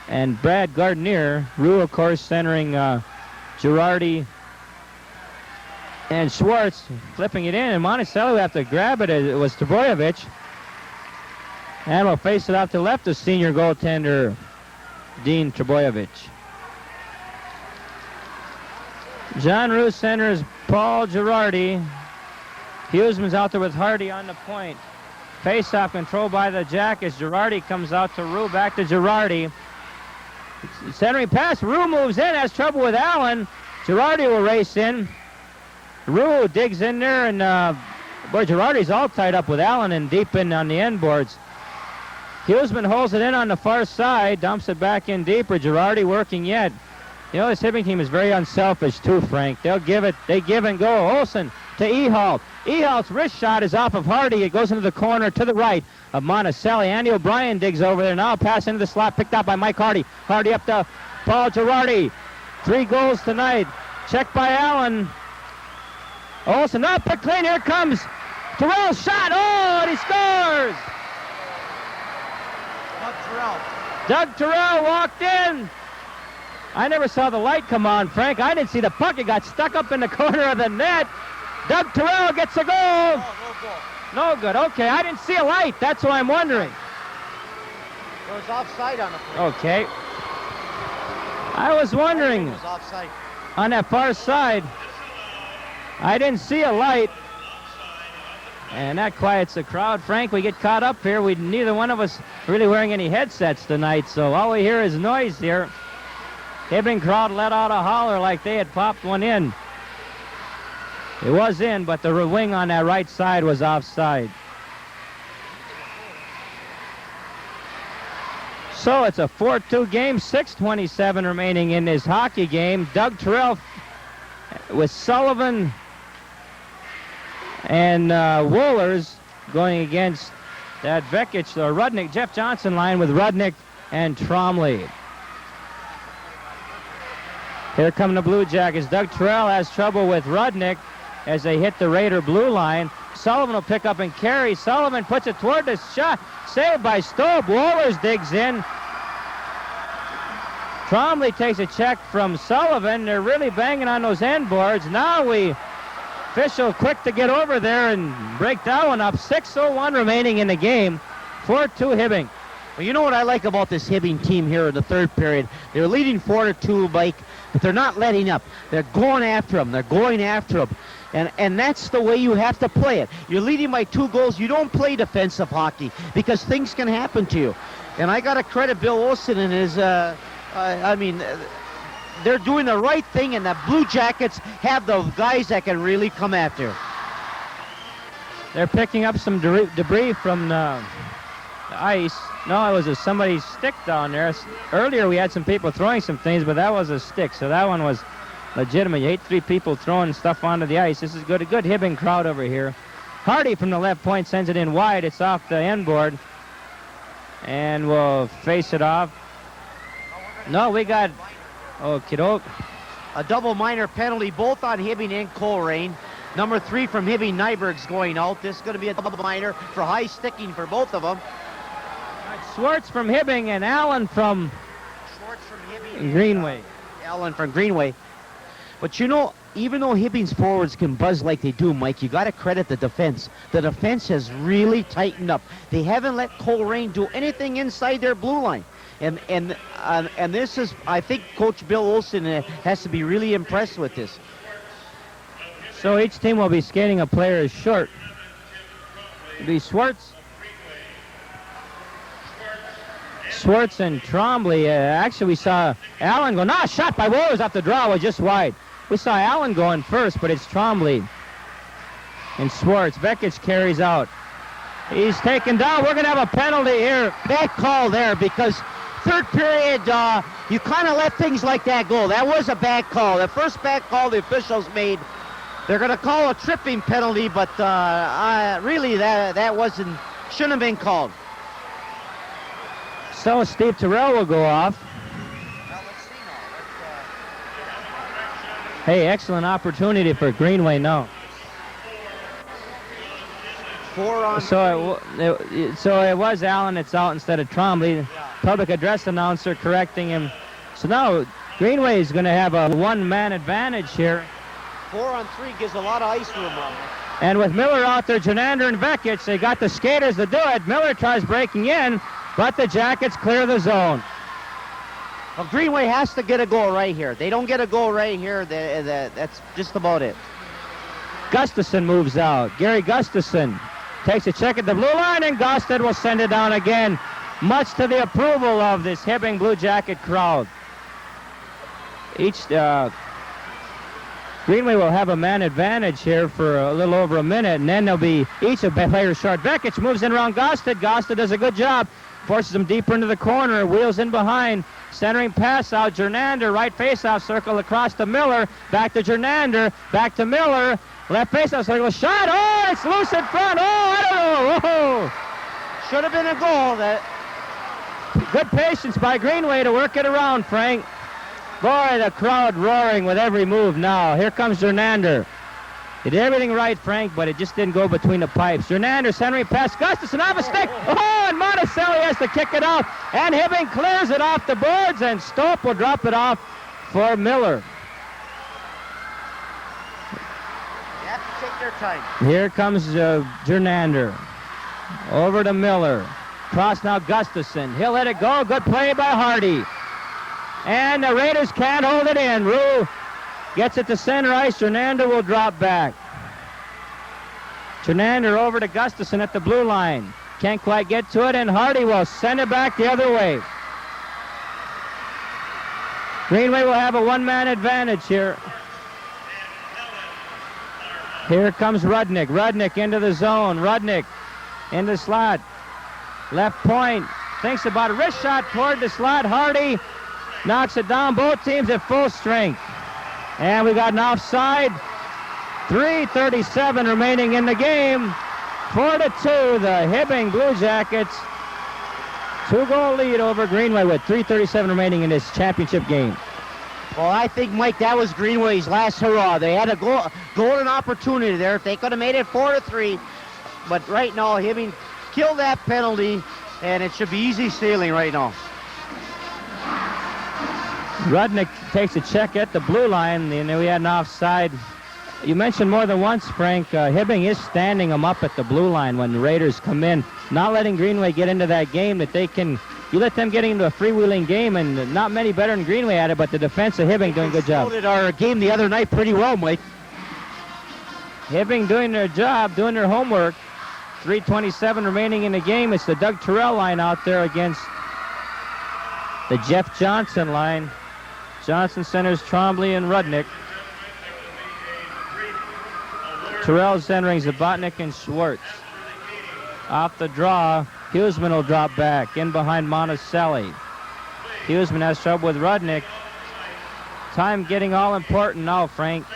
and Brad Gardner. Rue, of course, centering Girardi and Schwartz, flipping it in, and Monticello will have to grab it. It was Trebojevic. And we'll face it out to left, the senior goaltender, Dean Trebojevic. John Rue centers Paul Girardi. Huseman's out there with Hardy on the point. Face-off controlled by the Jackets. Girardi comes out to Rue, back to Girardi. Centering pass, Rue moves in, has trouble with Allen. Girardi will race in. Rue digs in there, and boy, Girardi's all tied up with Allen and deep in on the end boards. Huseman holds it in on the far side, dumps it back in deeper. Girardi working yet. You know, this Hibbing team is very unselfish too, Frank. They give and go. Olsen to Ehalt. Ehalt's wrist shot is off of Hardy. It goes into the corner to the right of Monticelli. Andy O'Brien digs over there. Now pass into the slot, picked up by Mike Hardy. Hardy up to Paul Girardi. 3 goals tonight. Checked by Allen. Olsen up, but clean. Here comes Terrell's shot. Oh, and he scores! Doug Terrell walked in. I never saw the light come on, Frank. I didn't see the puck. It got stuck up in the corner of the net. Doug Terrell gets a goal. Oh, no goal. No good. Okay, I didn't see a light. That's what I'm wondering. It was offside on the play. Okay. I was wondering. It was offside. On that far side, I didn't see a light. And that quiets the crowd. Frank, we get caught up here. Neither one of us really wearing any headsets tonight, so all we hear is noise here. Hibbing crowd let out a holler like they had popped one in. It was in, but the wing on that right side was offside. So it's a 4-2 game, 6:27 remaining in this hockey game. Doug Terrell with Sullivan and Wohlers going against that Vekic or Rudnick, Jeff Johnson line with Rudnick and Tromley. Here come the Blue Jackets. Doug Terrell has trouble with Rudnick as they hit the Raider blue line. Sullivan will pick up and carry. Sullivan puts it toward the shot. Saved by Stobe. Wohlers digs in. Tromley takes a check from Sullivan. They're really banging on those end boards. Now official quick to get over there and break that one up. 6:01 remaining in the game. 4-2 Hibbing. Well, you know what I like about this Hibbing team here in the third period? They're leading 4-2, Mike, but they're not letting up. They're going after them. They're going after them. And that's the way you have to play it. You're leading by 2 goals. You don't play defensive hockey because things can happen to you. And I got to credit Bill Olsen and his, they're doing the right thing, and the Blue Jackets have the guys that can really come after. They're picking up some debris from the ice. No, it was somebody's stick down there. Earlier we had some people throwing some things, but that was a stick, so that one was legitimate. You hate 3 people throwing stuff onto the ice. This is good. A good Hibbing crowd over here. Hardy from the left point sends it in wide. It's off the end board. And we'll face it off. No, we got... Oh, kiddo. A double minor penalty, both on Hibbing and Coleraine. Number 3 from Hibbing, Nyberg's going out. This is going to be a double minor for high sticking for both of them. Schwartz from Hibbing and Allen from Greenway. Allen from Greenway. But you know, even though Hibbing's forwards can buzz like they do, Mike, you got to credit the defense. The defense has really tightened up. They haven't let Coleraine do anything inside their blue line. And this is, I think Coach Bill Olsen has to be really impressed with this. So each team will be skating a player short. It'll be Schwartz and Trombley. Actually, we saw Allen go. No, shot by Wohlers off the draw was just wide. We saw Allen going first, but it's Trombley and Schwartz. Vekic carries out. He's taken down. We're going to have a penalty here. Bad call there because third period, you kind of let things like that go. That was a bad call. The first bad call the officials made. They're going to call a tripping penalty, but really that shouldn't have been called. So Steve Terrell will go off. Well, let's Hey, excellent opportunity for Greenway now. 4 on So it was Allen that's out instead of Trombley. Public address announcer correcting him. So now Greenway is going to have a one-man advantage here. 4 on 3 gives a lot of ice room on them. And with Miller out there, Jernander and Vekic, they got the skaters to do it. Miller tries breaking in, but the Jackets clear the zone. Well, Greenway has to get a goal right here. They don't get a goal right here, that's just about it. Gustafson moves out. Gary Gustafson takes a check at the blue line, and Gosted will send it down again, much to the approval of this Hibbing Blue Jacket crowd. Greenway will have a man advantage here for a little over a minute, and then there'll be each of the players short. Vekic moves in around Gosted. Gosted does a good job. Forces him deeper into the corner. Wheels in behind. Centering pass out. Jernander, right face-off circle across to Miller. Back to Jernander. Back to Miller. Left face-off circle. Shot. Oh, it's loose in front. Oh, I don't know. Oh. Should have been a goal. Good patience by Greenway to work it around, Frank. Boy, the crowd roaring with every move now. Here comes Jernander. He did everything right, Frank, but it just didn't go between the pipes. Jernander centering pass. Gustafson off a stick. Oh, and Monticelli has to kick it out. And Hibbing clears it off the boards, and Stope will drop it off for Miller. They have to take their time. Here comes Jernander. Over to Miller. Cross now Gustafson. He'll let it go. Good play by Hardy. And the Raiders can't hold it in. Rue gets it to center ice. Jernander will drop back. Jernander over to Gustafson at the blue line. Can't quite get to it, and Hardy will send it back the other way. Greenway will have a one-man advantage here. Here comes Rudnick. Rudnick into the zone. Rudnick in the slot. Left point. Thinks about a wrist shot toward the slot. Hardy knocks it down. Both teams at full strength. And we got an offside. 3:37 remaining in the game. 4-2, the Hibbing Blue Jackets. 2-goal lead over Greenway with 3:37 remaining in this championship game. Well, I think, Mike, that was Greenway's last hurrah. They had a golden opportunity there. If they could have made it 4-3. But right now, Hibbing killed that penalty, and it should be easy sailing right now. Rudnick takes a check at the blue line, and we had an offside. You mentioned more than once, Frank, Hibbing is standing them up at the blue line when the Raiders come in, not letting Greenway get into that game that they can. You let them get into a freewheeling game, and not many better than Greenway at it, but the defense of Hibbing doing a good job. They our game the other night pretty well, Mike. Hibbing doing their job, doing their homework. 3:27 remaining in the game. It's the Doug Terrell line out there against the Jeff Johnson line. Johnson centers Trombley and Rudnick. Terrell centering Zabotnik and Schwartz. Off the draw, Huseman will drop back. In behind Monticelli. Huseman has trouble with Rudnick. Time getting all important now, Frank.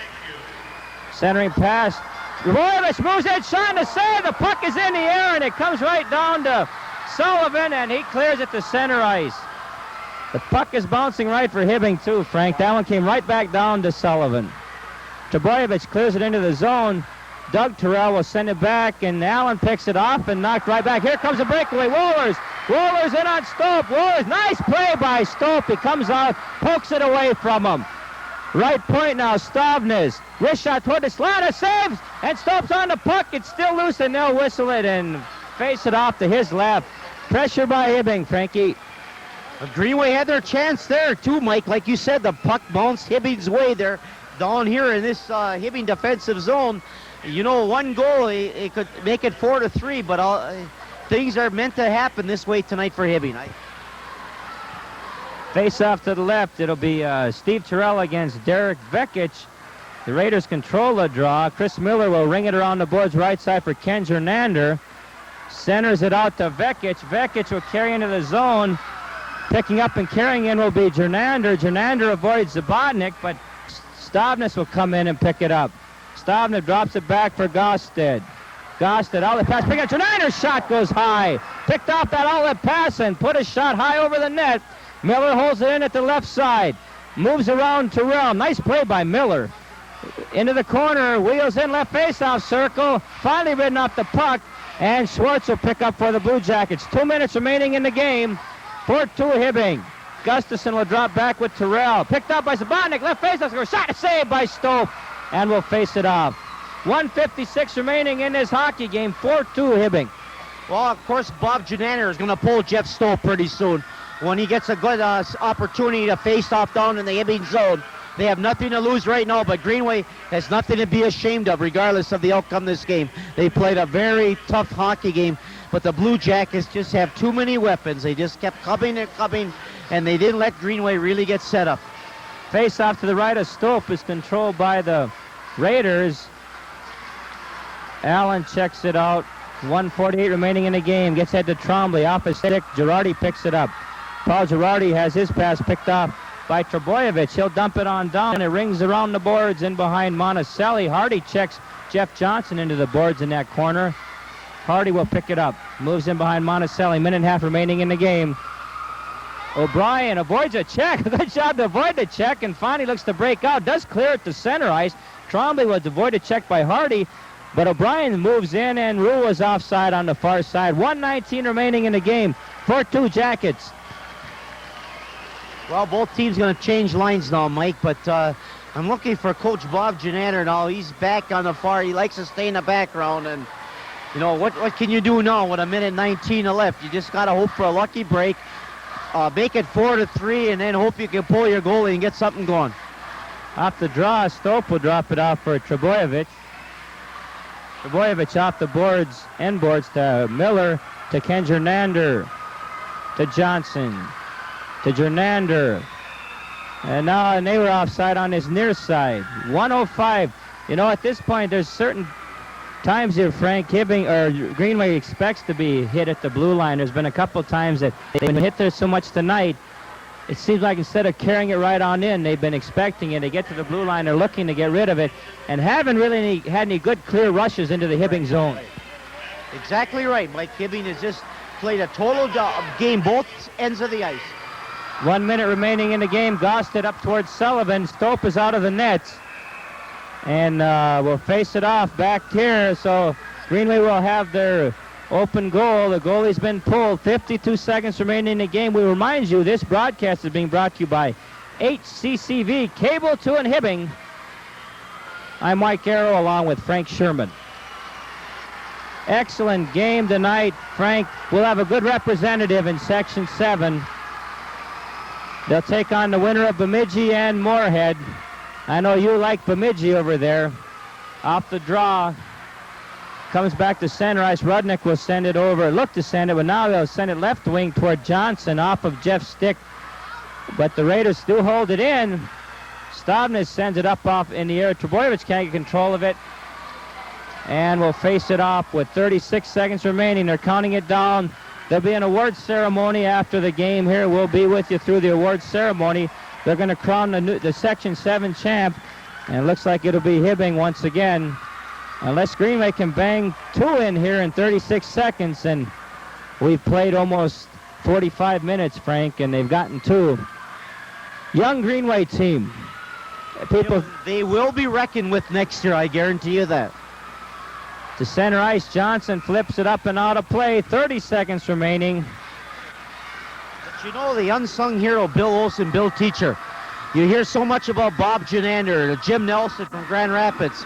Centering pass. Gravoyevich moves in, shot to save. The puck is in the air, and it comes right down to Sullivan, and he clears it to center ice. The puck is bouncing right for Hibbing, too, Frank. That one came right back down to Sullivan. Trebojevic clears it into the zone. Doug Terrell will send it back, and Allen picks it off and knocked right back. Here comes a breakaway. Wohlers. Wohlers in on Stope. Wohlers, nice play by Stope. He comes out, pokes it away from him. Right point now, Stavnes. Wrist shot toward the slot, saves, and Stope's on the puck. It's still loose, and they'll whistle it and face it off to his left. Pressure by Hibbing, Frankie. Greenway had their chance there, too, Mike. Like you said, the puck bounced Hibbing's way there. Down here in this Hibbing defensive zone, you know, one goal, it could make it 4-3, but things are meant to happen this way tonight for Hibbing. Face off to the left. It'll be Steve Terrell against Derek Vekic. The Raiders control the draw. Chris Miller will ring it around the boards right side for Ken Jernander. Centers it out to Vekic. Vekic will carry into the zone. Picking up and carrying in will be Jernander. Jernander avoids Zabotnik, but Stavnes will come in and pick it up. Stavnes drops it back for Gosted. Gosted, outlet pass, pick up. Jernander's shot goes high. Picked off that outlet pass and put a shot high over the net. Miller holds it in at the left side. Moves around Terrell. Nice play by Miller. into the corner, wheels in left face-off circle, finally ridden off the puck, and Schwartz will pick up for the Blue Jackets. 2 minutes remaining in the game. 4-2 Hibbing. Gustafson will drop back with Terrell. Picked up by Sabatnik, left face-off circle, shot saved by Stope, and will face it off. 1:56 remaining in this hockey game. 4-2 Hibbing. Well, of course, Bob Janander is going to pull Jeff Stowe pretty soon. When he gets a good opportunity to face off down in the Hibbing zone. They have nothing to lose right now, but Greenway has nothing to be ashamed of regardless of the outcome of this game. They played a very tough hockey game, but the Blue Jackets just have too many weapons. They just kept coming and coming, and they didn't let Greenway really get set up. Face off to the right of Stope is controlled by the Raiders. Allen checks it out. 1:48 remaining in the game. Gets head to Trombley. Off his stick. Girardi picks it up. Paul Girardi has his pass picked off by Trebojevic. He'll dump it on down, and it rings around the boards in behind Monticelli. Hardy checks Jeff Johnson into the boards in that corner. Hardy will pick it up. Moves in behind Monticelli. Minute and a half remaining in the game. O'Brien avoids a check. Good job to avoid the check, and finally looks to break out. Does clear it to center ice. Trombley was avoided a check by Hardy, but O'Brien moves in, and Rule was offside on the far side. 1:19 remaining in the game. 4-2 Jackets. Well, both teams going to change lines now, Mike, but I'm looking for Coach Bob Janander now. He's back on the far. He likes to stay in the background, and, you know, what can you do now with 1:19 left? You just got to hope for a lucky break, make it 4-3, and then hope you can pull your goalie and get something going. Off the draw, Stope will drop it off for Trebojevic. Trebojevic off the boards, end boards to Miller, to Ken Jernander, to Johnson, to Jernander. And now they were offside on his near side. 1:05. You know, at this point, there's certain times here Frank Hibbing or Greenway expects to be hit at the blue line. There's been a couple times that they've been hit there so much tonight. It seems like instead of carrying it right on in, they've been expecting it. They get to the blue line, they're looking to get rid of it, and haven't really had any good clear rushes into the Hibbing zone. Exactly right. Mike Hibbing has just played a total game, both ends of the ice. 1 minute remaining in the game. Gosted up towards Sullivan. Stope is out of the net, and will face it off back here. So Greenway will have their open goal. The goalie's been pulled. 52 seconds remaining in the game. We remind you this broadcast is being brought to you by HCCV Cable 2 in Hibbing. I'm Mike Arrow along with Frank Sherman. Excellent game tonight. Frank will have a good representative in Section 7. They'll take on the winner of Bemidji and Moorhead. I know you like Bemidji over there. Off the draw. Comes back to center ice. Rudnick will send it over. Look to send it, but now they'll send it left wing toward Johnson off of Jeff's stick. But the Raiders still hold it in. Stavnes sends it up off in the air. Trebojevic can't get control of it. And will face it off with 36 seconds remaining. They're counting it down. There'll be an award ceremony after the game here. We'll be with you through the award ceremony. They're going to crown the Section 7 champ. And it looks like it'll be Hibbing once again. Unless Greenway can bang two in here in 36 seconds. And we've played almost 45 minutes, Frank, and they've gotten two. Young Greenway team. People, they will be reckoned with next year, I guarantee you that. To center ice, Johnson flips it up and out of play. 30 seconds remaining. But you know the unsung hero, Bill Olson, Bill Teacher. You hear so much about Bob Janander, Jim Nelson from Grand Rapids.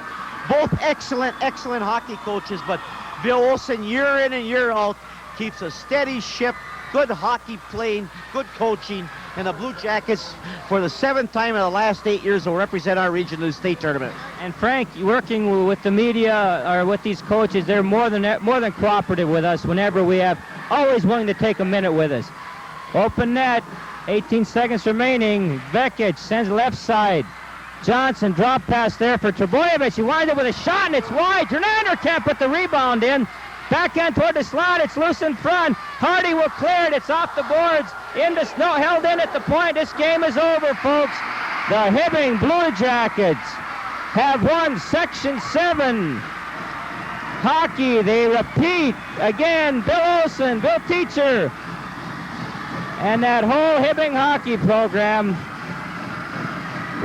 Both excellent hockey coaches, but Bill Olson, year in and year out, keeps a steady ship, good hockey playing, good coaching, and the Blue Jackets, for the 7th time in the last 8 years, will represent our region in the state tournament. And Frank, working with the media or with these coaches, they're more than cooperative with us whenever we have, always willing to take a minute with us. Open net, 18 seconds remaining. Vekic sends left side. Johnson drop pass there for Trebojevic. He winds up with a shot, and it's wide. Jernander can't put the rebound in. Backhand toward the slot. It's loose in front. Hardy will clear it. It's off the boards. Held in at the point. This game is over, folks. The Hibbing Blue Jackets have won Section 7 hockey. They repeat again. Bill Olson, Bill Teacher, and that whole Hibbing hockey program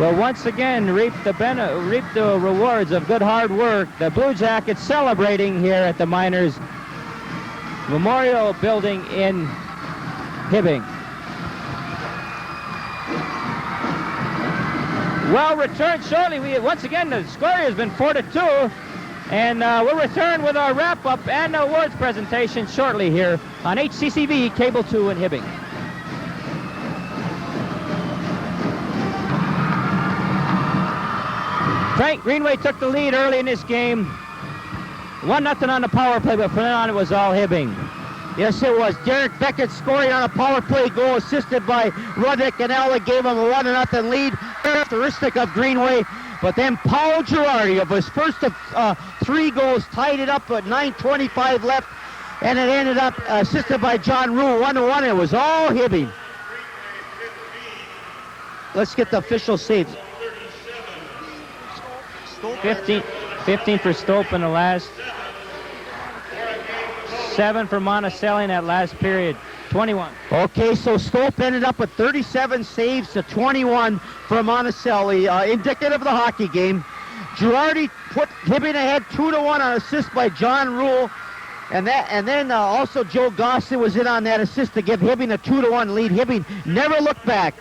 will once again reap the rewards of good hard work. The Blue Jackets celebrating here at the Miners Memorial Building in Hibbing. Well, return shortly. Once again, the score has been 4-2, and we'll return with our wrap-up and awards presentation shortly here on HCCV Cable 2 in Hibbing. Frank, Greenway took the lead early in this game. 1-0 on the power play, but from then on it was all Hibbing. Yes, it was. Derek Beckett scoring on a power play goal, assisted by Rudnick and Ella, gave him a 1-0 lead, characteristic of Greenway. But then Paul Girardi, of his first of 3 goals, tied it up at 9:25 left, and it ended up assisted by John Rule, 1-1. It was all Hibbing. Let's get the official saves. 15 for Stope in the last. 7 for Monticelli in that last period. 21. Okay, so Stope ended up with 37 saves to 21 for Monticelli, indicative of the hockey game. Girardi put Hibbing ahead 2-1 on assist by John Rule, and then also Joe Gossett was in on that assist to give Hibbing a 2-1 lead. Hibbing never looked back.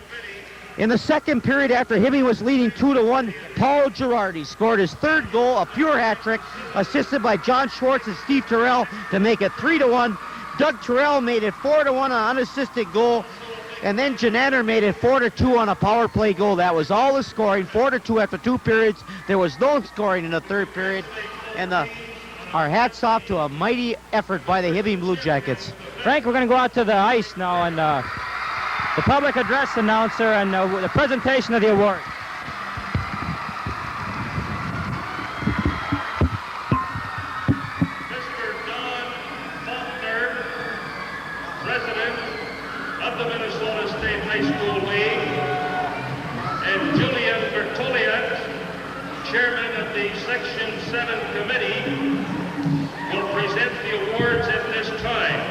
In the second period, after Hibbing was leading 2-1, Paul Girardi scored his 3rd goal, a pure hat trick, assisted by John Schwartz and Steve Terrell to make it 3-1. Doug Terrell made it 4-1 on an unassisted goal, and then Janander made it 4-2 on a power play goal. That was all the scoring, 4-2 after 2 periods. There was no scoring in the 3rd period, and our hats off to a mighty effort by the Hibbing Blue Jackets. Frank, we're going to go out to the ice now, and the public address announcer and the presentation of the award. Mr. Don Faulkner, President of the Minnesota State High School League, and Julian Bertoliat, Chairman of the Section 7 Committee, will present the awards at this time.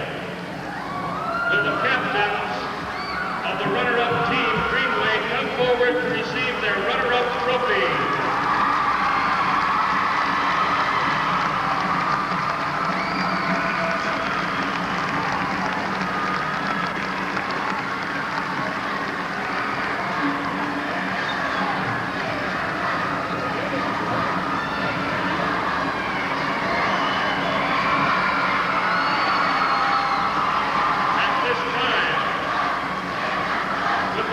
Will the captains of the runner-up team, Greenway, come forward to receive their runner-up trophy. With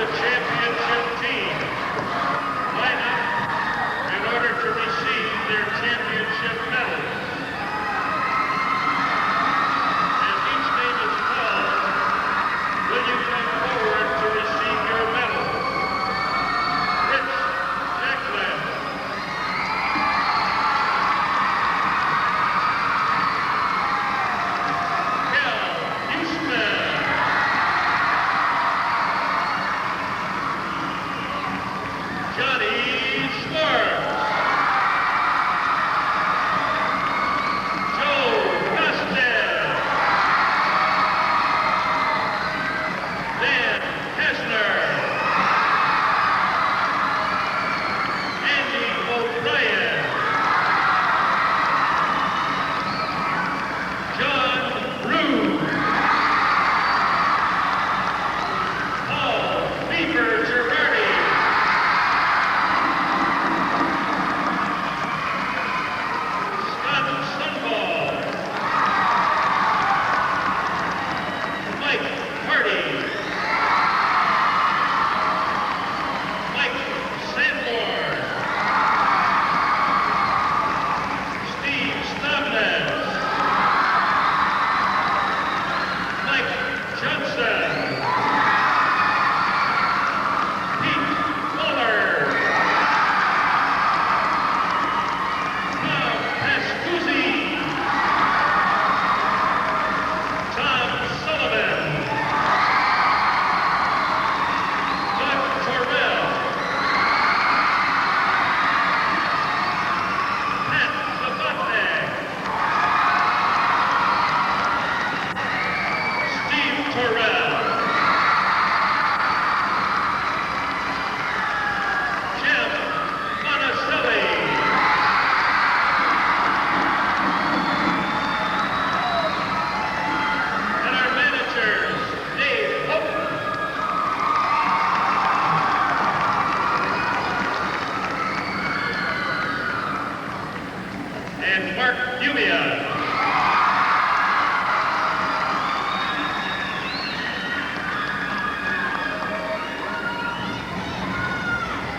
Julia.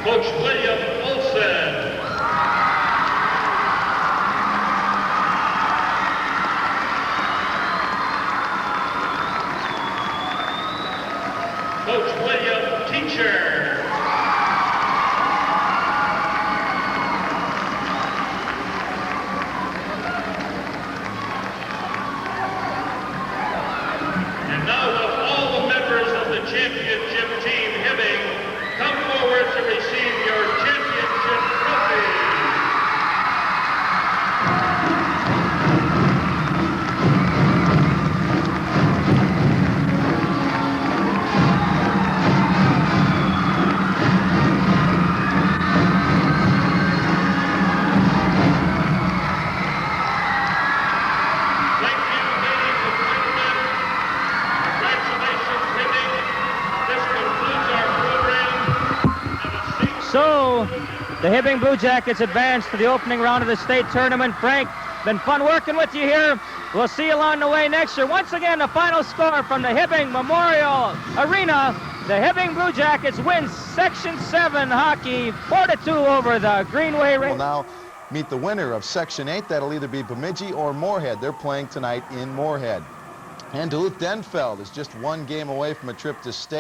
Coach William Olson. Coach William Teacher. And now will all the members of the championship team Hibbing come forward to receive your championship trophy. Thank you, ladies and gentlemen. Congratulations, Hibbing. This concludes our program. So, the Hibbing Blue Jackets advance to the opening round of the state tournament. Frank, been fun working with you here. We'll see you along the way next year. Once again, the final score from the Hibbing Memorial Arena. The Hibbing Blue Jackets win Section 7 hockey 4-2 over the Greenway We'll Rangers. now meet the winner of Section 8. That'll either be Bemidji or Moorhead. They're playing tonight in Moorhead. And Duluth Denfeld is just one game away from a trip to state.